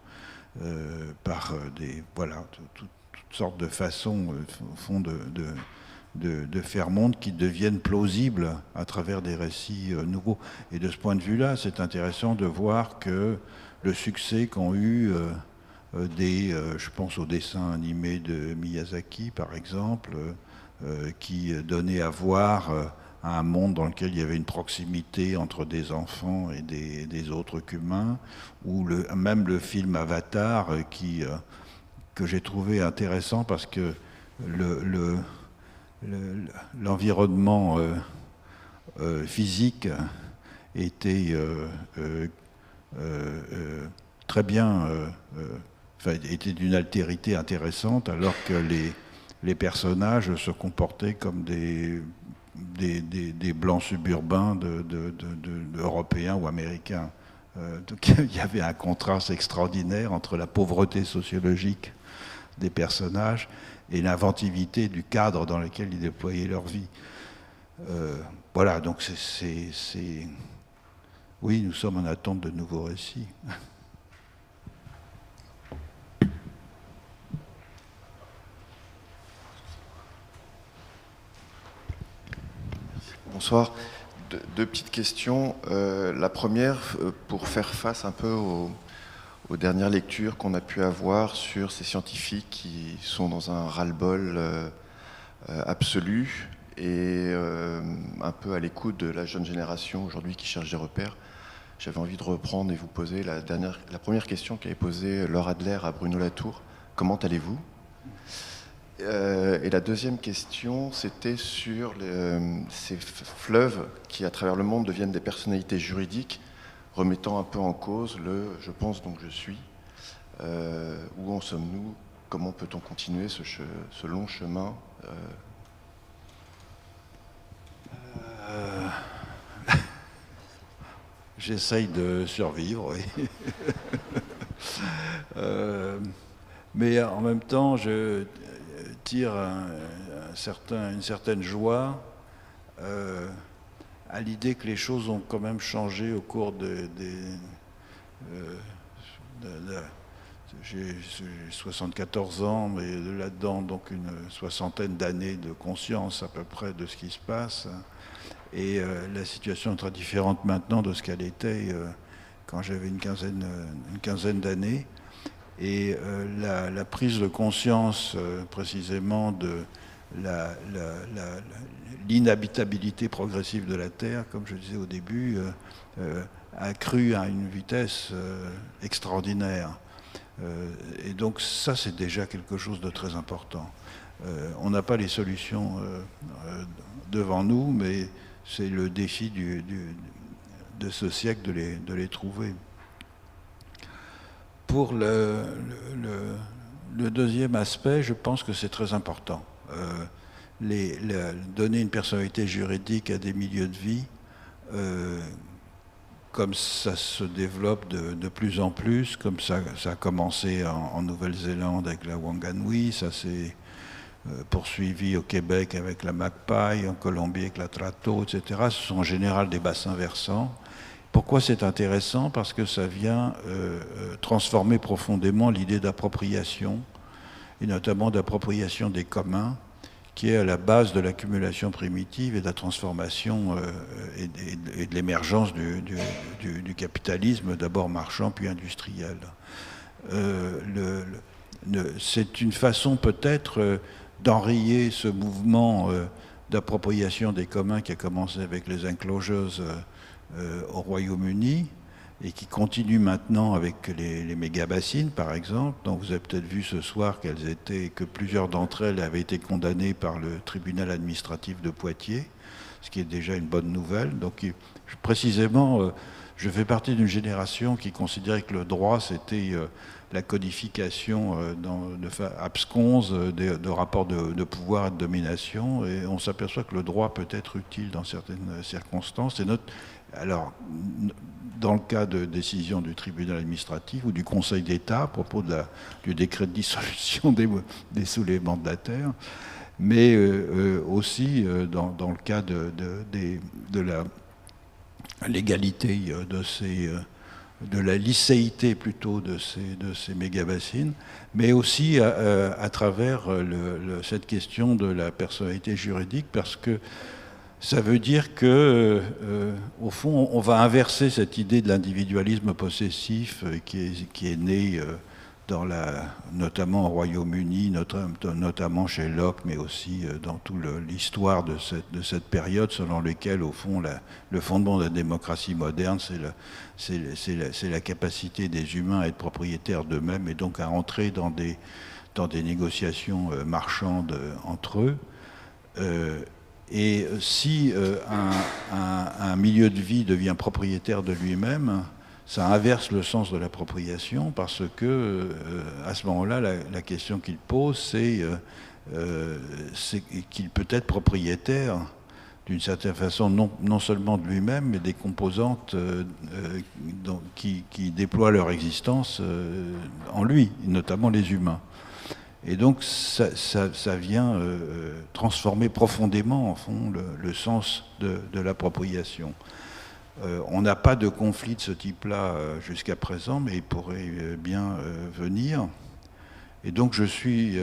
par toutes sortes de façons font de faire monde qui deviennent plausibles à travers des récits nouveaux. Et de ce point de vue-là, c'est intéressant de voir que le succès qu'ont eu je pense au dessin animé de Miyazaki, par exemple, qui donnait à voir à un monde dans lequel il y avait une proximité entre des enfants et des autres qu'humains, ou même le film Avatar, que j'ai trouvé intéressant parce que l'environnement physique était très bien, était d'une altérité intéressante, alors que les personnages se comportaient comme des blancs suburbains européens ou américains. Donc il y avait un contraste extraordinaire entre la pauvreté sociologique des personnages et l'inventivité du cadre dans lequel ils déployaient leur vie. Voilà, donc oui, nous sommes en attente de nouveaux récits. Bonsoir. Deux petites questions. La première, pour faire face un peu aux dernières lectures qu'on a pu avoir sur ces scientifiques qui sont dans un ras-le-bol absolu et un peu à l'écoute de la jeune génération aujourd'hui qui cherche des repères. J'avais envie de reprendre et vous poser la première question qu'avait posée Laure Adler à Bruno Latour. Comment allez-vous ? Et la deuxième question, c'était sur ces fleuves qui, à travers le monde, deviennent des personnalités juridiques, remettant un peu en cause le « je pense donc je suis ». Où en sommes-nous ? Comment peut-on continuer ce long chemin J'essaye de survivre, oui. Mais en même temps, je tire une certaine joie à l'idée que les choses ont quand même changé au cours j'ai 74 ans, mais là-dedans, donc une soixantaine d'années de conscience à peu près de ce qui se passe. Et la situation est très différente maintenant de ce qu'elle était quand j'avais une quinzaine d'années. Et la prise de conscience précisément de l'inhabitabilité progressive de la Terre, comme je disais au début, a cru à une vitesse extraordinaire. Et donc ça, c'est déjà quelque chose de très important. On n'a pas les solutions devant nous, mais c'est le défi de ce siècle de les trouver. Pour le deuxième aspect, je pense que c'est très important. Donner une personnalité juridique à des milieux de vie, comme ça se développe de plus en plus, comme ça a commencé en Nouvelle-Zélande avec la Wanganui, ça s'est poursuivi au Québec avec la Magpie, en Colombie avec la Trato, etc. Ce sont en général des bassins versants. Pourquoi c'est intéressant ? Parce que ça vient transformer profondément l'idée d'appropriation, et notamment d'appropriation des communs, qui est à la base de l'accumulation primitive et de la transformation et de l'émergence du capitalisme, d'abord marchand puis industriel. C'est une façon peut-être d'enrayer ce mouvement d'appropriation des communs qui a commencé avec les enclosures au Royaume-Uni et qui continue maintenant avec les méga-bassines, par exemple, dont vous avez peut-être vu ce soir que plusieurs d'entre elles avaient été condamnées par le tribunal administratif de Poitiers, ce qui est déjà une bonne nouvelle. Donc, précisément, je fais partie d'une génération qui considérait que le droit, c'était la codification absconse de rapports de pouvoir et de domination, et on s'aperçoit que le droit peut être utile dans certaines circonstances. Alors, dans le cas de décision du tribunal administratif ou du Conseil d'État à propos du décret de dissolution des soulèvements de la terre, mais aussi dans le cas de la légalité de la licéité plutôt de ces méga-bassines, mais aussi à travers cette question de la personnalité juridique, parce que ça veut dire que, au fond, on va inverser cette idée de l'individualisme possessif qui est né notamment au Royaume-Uni, notamment chez Locke, mais aussi dans toute l'histoire de cette période, selon laquelle, au fond, le fondement de la démocratie moderne, c'est la capacité des humains à être propriétaires d'eux-mêmes et donc à entrer dans des négociations marchandes entre eux. Et si un milieu de vie devient propriétaire de lui-même, ça inverse le sens de l'appropriation, parce que à ce moment-là, la question qu'il pose, c'est qu'il peut être propriétaire d'une certaine façon, non seulement de lui-même, mais des composantes qui déploient leur existence en lui, notamment les humains. Et donc ça vient transformer profondément, en fond, le sens de l'appropriation. On n'a pas de conflit de ce type-là jusqu'à présent, mais il pourrait bien venir. Et donc je suis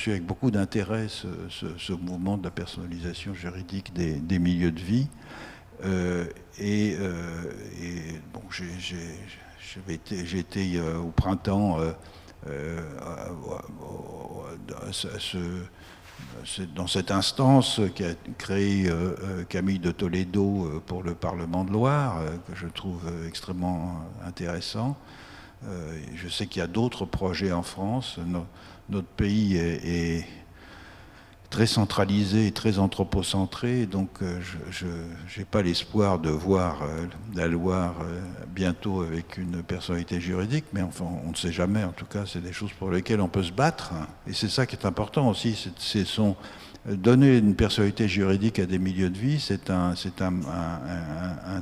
avec beaucoup d'intérêt ce mouvement de la personnalisation juridique des milieux de vie. Bon, j'ai été au printemps dans cette instance qu'a créée Camille de Toledo pour le Parlement de Loire, que je trouve extrêmement intéressant. Je sais qu'il y a d'autres projets en France. Notre pays est très centralisé et très anthropocentré, donc je n'ai pas l'espoir de voir la Loire bientôt avec une personnalité juridique, mais enfin, on ne sait jamais. En tout cas, c'est des choses pour lesquelles on peut se battre, et c'est ça qui est important aussi. Donner une personnalité juridique à des milieux de vie, c'est un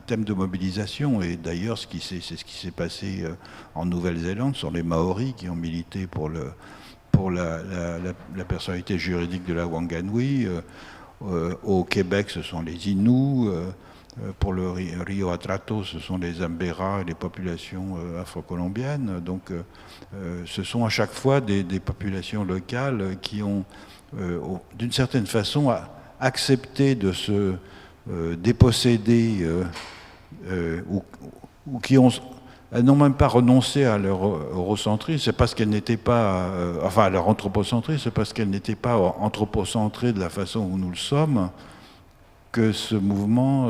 thème de mobilisation, et d'ailleurs c'est ce qui s'est passé en Nouvelle-Zélande. Ce sont les Maoris qui ont milité pour la personnalité juridique de la Wanganui. Au Québec, ce sont les Inuits. Pour le Rio Atrato, ce sont les Ambera et les populations afro-colombiennes. Donc ce sont à chaque fois des populations locales qui ont, d'une certaine façon, accepté de se déposséder ou qui ont... Elles n'ont même pas renoncé à leur eurocentrisme, c'est parce qu'elles n'étaient pas, enfin à leur anthropocentrisme, c'est parce qu'elles n'étaient pas anthropocentrées de la façon où nous le sommes, que ce mouvement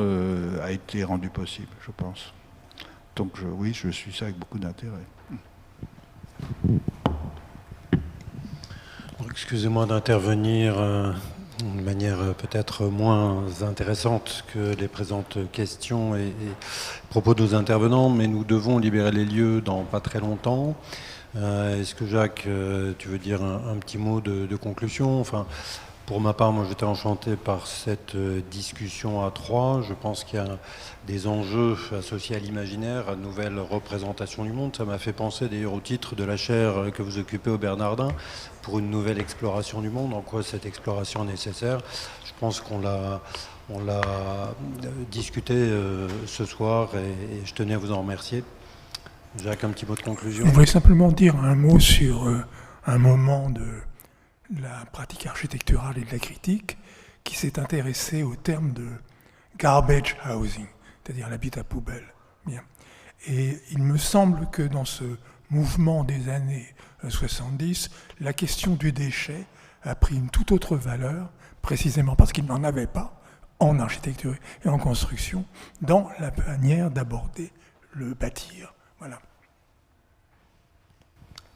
a été rendu possible, je pense. Donc oui, je suis ça avec beaucoup d'intérêt. Excusez-moi d'intervenir de manière peut-être moins intéressante que les présentes questions et propos de nos intervenants, mais nous devons libérer les lieux dans pas très longtemps. Est-ce que Jacques, tu veux dire un petit mot de conclusion? Enfin, pour ma part, moi j'étais enchanté par cette discussion à trois. Je pense qu'il y a des enjeux associés à l'imaginaire, à de nouvelles représentations du monde. Ça m'a fait penser d'ailleurs au titre de la chaire que vous occupez au Bernardin, pour une nouvelle exploration du monde. En quoi cette exploration est nécessaire? Je pense qu'on l'a discuté ce soir, et je tenais à vous en remercier. Jacques, un petit mot de conclusion? Je voudrais simplement dire un mot sur un moment de la pratique architecturale et de la critique qui s'est intéressé au terme de garbage housing, c'est-à-dire l'habitat poubelle. Bien. Et il me semble que dans ce mouvement des années 70, la question du déchet a pris une toute autre valeur, précisément parce qu'il n'en avait pas en architecture et en construction, dans la manière d'aborder le bâtir. Voilà.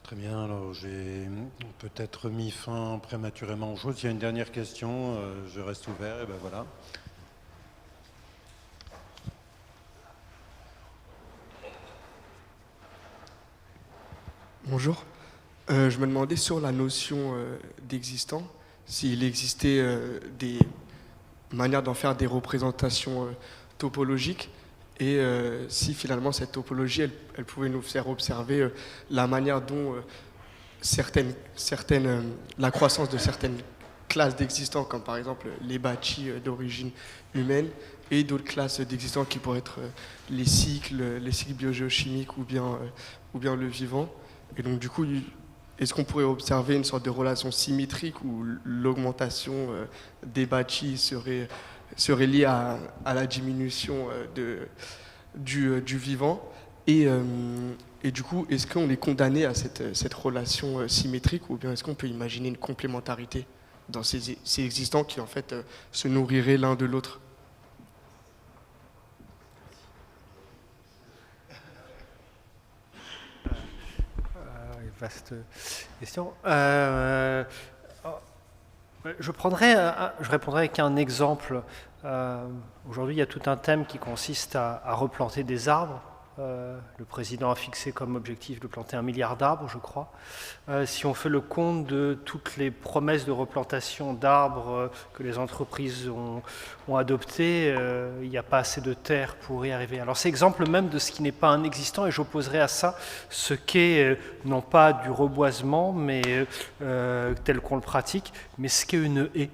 Très bien, alors j'ai peut-être mis fin prématurément aux choses. S'il y a une dernière question, je reste ouvert, et ben voilà. Bonjour. Je me demandais sur la notion d'existant, s'il existait des manières d'en faire des représentations topologiques, et si finalement cette topologie, elle pouvait nous faire observer la manière dont la croissance de certaines classes d'existants, comme par exemple les bâtis d'origine humaine, et d'autres classes d'existants qui pourraient être les cycles biogéochimiques ou bien le vivant. Et donc du coup, est-ce qu'on pourrait observer une sorte de relation symétrique où l'augmentation des bâtis serait liée à la diminution du vivant et du coup, est-ce qu'on est condamné à cette relation symétrique ou bien est-ce qu'on peut imaginer une complémentarité dans ces existants qui en fait se nourriraient l'un de l'autre? Vaste question. Je répondrai avec un exemple. Aujourd'hui, il y a tout un thème qui consiste à replanter des arbres. Le président a fixé comme objectif de planter 1 milliard d'arbres, je crois. Si on fait le compte de toutes les promesses de replantation d'arbres que les entreprises ont adoptées, il n'y a pas assez de terre pour y arriver. Alors c'est exemple même de ce qui n'est pas un existant, et j'opposerai à ça ce qu'est non pas du reboisement, mais tel qu'on le pratique, mais ce qu'est une haie.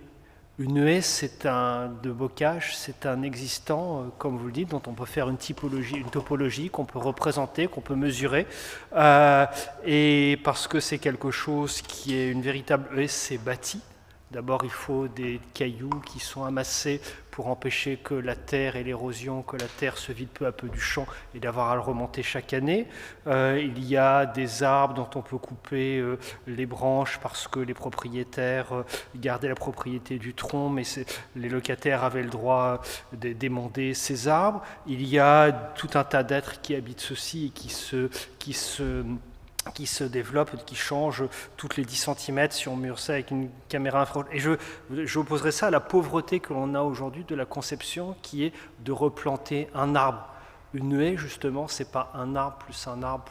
Une haie, de bocage, c'est un existant, comme vous le dites, dont on peut faire une topologie, qu'on peut représenter, qu'on peut mesurer. Et parce que c'est quelque chose qui est une véritable haie, c'est bâti. D'abord, il faut des cailloux qui sont amassés pour empêcher que la terre et l'érosion, que la terre se vide peu à peu du champ et d'avoir à le remonter chaque année. Il y a des arbres dont on peut couper les branches parce que les propriétaires gardaient la propriété du tronc, mais les locataires avaient le droit d'émonder ces arbres. Il y a tout un tas d'êtres qui habitent ceci et qui se développe, qui change toutes les 10 cm si on mesure ça avec une caméra infrarouge. Et j'opposerai ça à la pauvreté que l'on a aujourd'hui de la conception qui est de replanter un arbre. Une haie, justement, c'est pas un arbre plus un arbre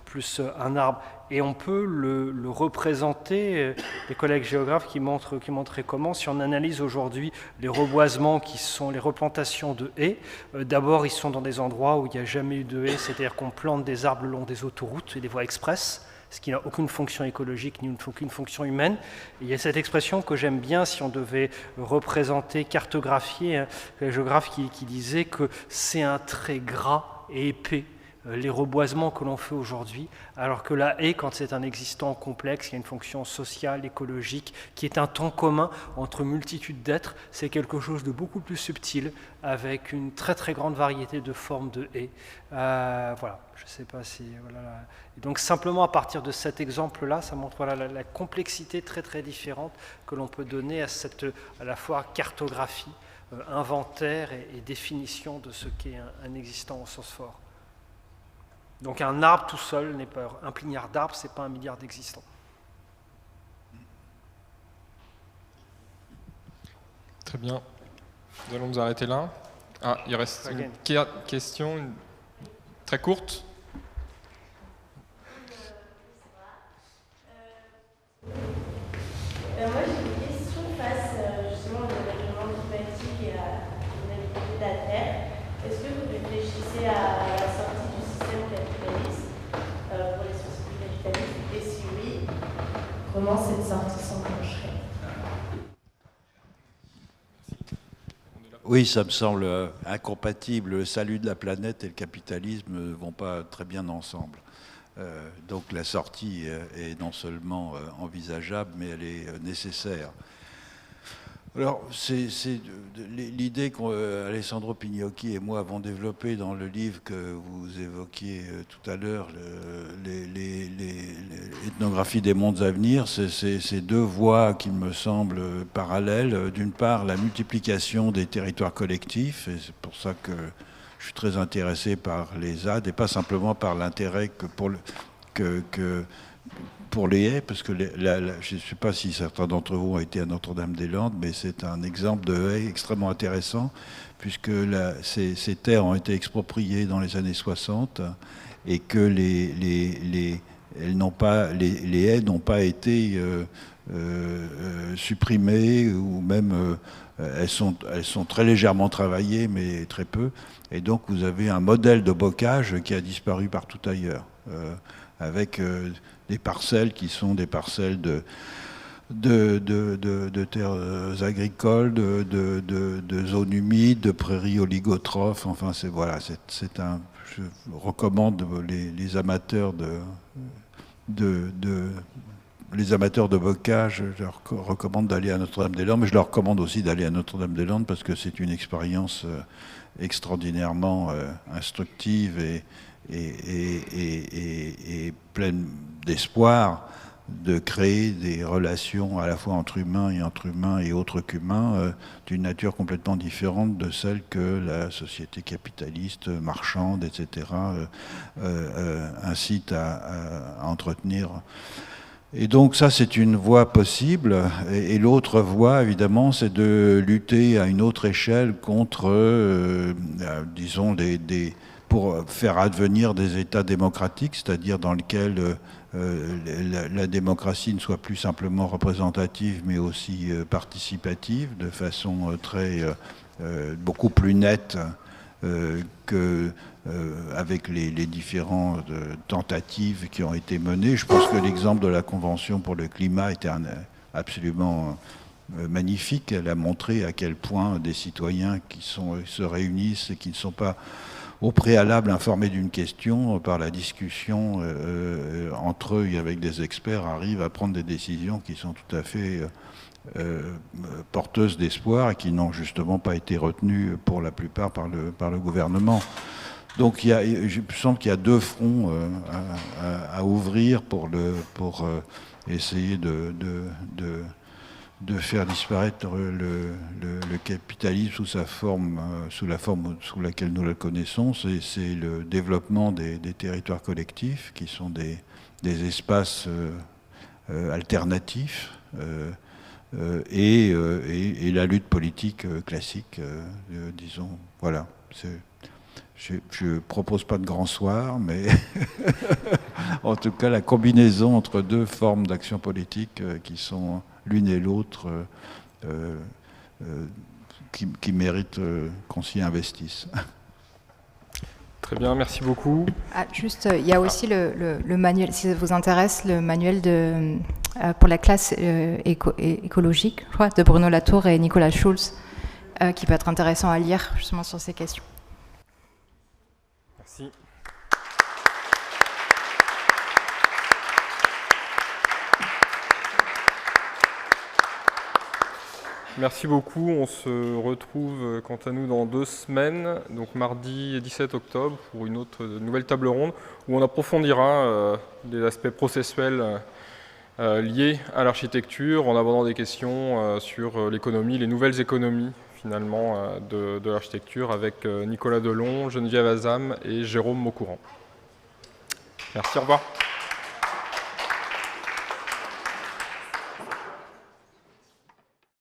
plus un arbre. Et on peut le représenter, les collègues géographes qui montraient comment, si on analyse aujourd'hui les reboisements qui sont les replantations de haies, d'abord ils sont dans des endroits où il n'y a jamais eu de haies, c'est-à-dire qu'on plante des arbres le long des autoroutes et des voies express, ce qui n'a aucune fonction écologique ni aucune fonction humaine. Et il y a cette expression que j'aime bien si on devait représenter, cartographier, les géographes qui disaient que c'est un trait gras et épais, les reboisements que l'on fait aujourd'hui, alors que la haie, quand c'est un existant complexe, il y a une fonction sociale, écologique, qui est un temps commun entre multitude d'êtres, c'est quelque chose de beaucoup plus subtil, avec une très très grande variété de formes de haies. Voilà, je ne sais pas si... Voilà. Et donc simplement à partir de cet exemple-là, ça montre la complexité très très différente que l'on peut donner à la fois cartographie, inventaire et définition de ce qu'est un existant au sens fort. Donc un arbre tout seul n'est pas... Un milliard d'arbres, ce n'est pas 1 milliard d'existants. Très bien. Nous allons nous arrêter là. Il reste une question très courte. Moi j'ai une question face justement au dérèglement climatique et à l'inhabitabilité de la Terre. Est-ce que vous réfléchissez à la sortie du système capitaliste pour les sociétés capitalistes? Et si oui, comment cette sortie s'enclencherait? Oui, ça me semble incompatible. Le salut de la planète et le capitalisme ne vont pas très bien ensemble. Donc la sortie est non seulement envisageable, mais elle est nécessaire. Alors, c'est l'idée qu'Alessandro Pignocchi et moi avons développée dans le livre que vous évoquiez tout à l'heure, l'ethnographie des mondes à venir, c'est deux voies qui me semblent parallèles. D'une part, la multiplication des territoires collectifs, et c'est pour ça que je suis très intéressé par les ZAD, et pas simplement par l'intérêt que pour les haies, parce que je ne sais pas si certains d'entre vous ont été à Notre-Dame-des-Landes, mais c'est un exemple de haie extrêmement intéressant, puisque ces terres ont été expropriées dans les années 60 et que les haies n'ont pas été supprimées ou même elles sont très légèrement travaillées, mais très peu. Et donc vous avez un modèle de bocage qui a disparu partout ailleurs, avec des parcelles qui sont des parcelles de terres agricoles, de zones humides, de prairies oligotrophes. Enfin, je recommande les amateurs les amateurs de bocage, je leur recommande d'aller à Notre-Dame-des-Landes, mais je leur recommande aussi d'aller à Notre-Dame-des-Landes parce que c'est une expérience extraordinairement instructive et pleine d'espoir de créer des relations à la fois entre humains et autres qu'humains d'une nature complètement différente de celle que la société capitaliste, marchande, etc. Incite à entretenir. Et donc ça, c'est une voie possible. Et l'autre voie, évidemment, c'est de lutter à une autre échelle contre, disons, pour faire advenir des États démocratiques, c'est-à-dire dans lesquels la démocratie ne soit plus simplement représentative, mais aussi participative, de façon beaucoup plus nette avec les différentes tentatives qui ont été menées. Je pense que l'exemple de la Convention pour le climat était absolument magnifique. Elle a montré à quel point des citoyens qui se réunissent et qui ne sont pas au préalable informés d'une question, par la discussion entre eux et avec des experts, arrivent à prendre des décisions qui sont tout à fait porteuses d'espoir et qui n'ont justement pas été retenues pour la plupart par le gouvernement. Donc je sens qu'il y a deux fronts à ouvrir pour essayer de faire disparaître le capitalisme sous la forme sous laquelle nous le connaissons. C'est le développement des territoires collectifs qui sont des espaces alternatifs et la lutte politique classique, disons. Voilà. Je ne propose pas de grand soir, mais en tout cas la combinaison entre deux formes d'action politique qui sont l'une et l'autre qui méritent qu'on s'y investisse. Très bien, merci beaucoup. Juste, il y a aussi le manuel, si ça vous intéresse, le manuel pour la classe écologique, je crois, de Bruno Latour et Nicolas Schulz, qui peut être intéressant à lire justement sur ces questions. Merci. Merci beaucoup. On se retrouve quant à nous dans 2 semaines, donc mardi 17 octobre, pour une nouvelle table ronde où on approfondira des aspects processuels liés à l'architecture en abordant des questions sur l'économie, les nouvelles économies finalement de l'architecture avec Nicolas Delon, Geneviève Azam et Jérôme Maucourant. Merci, au revoir.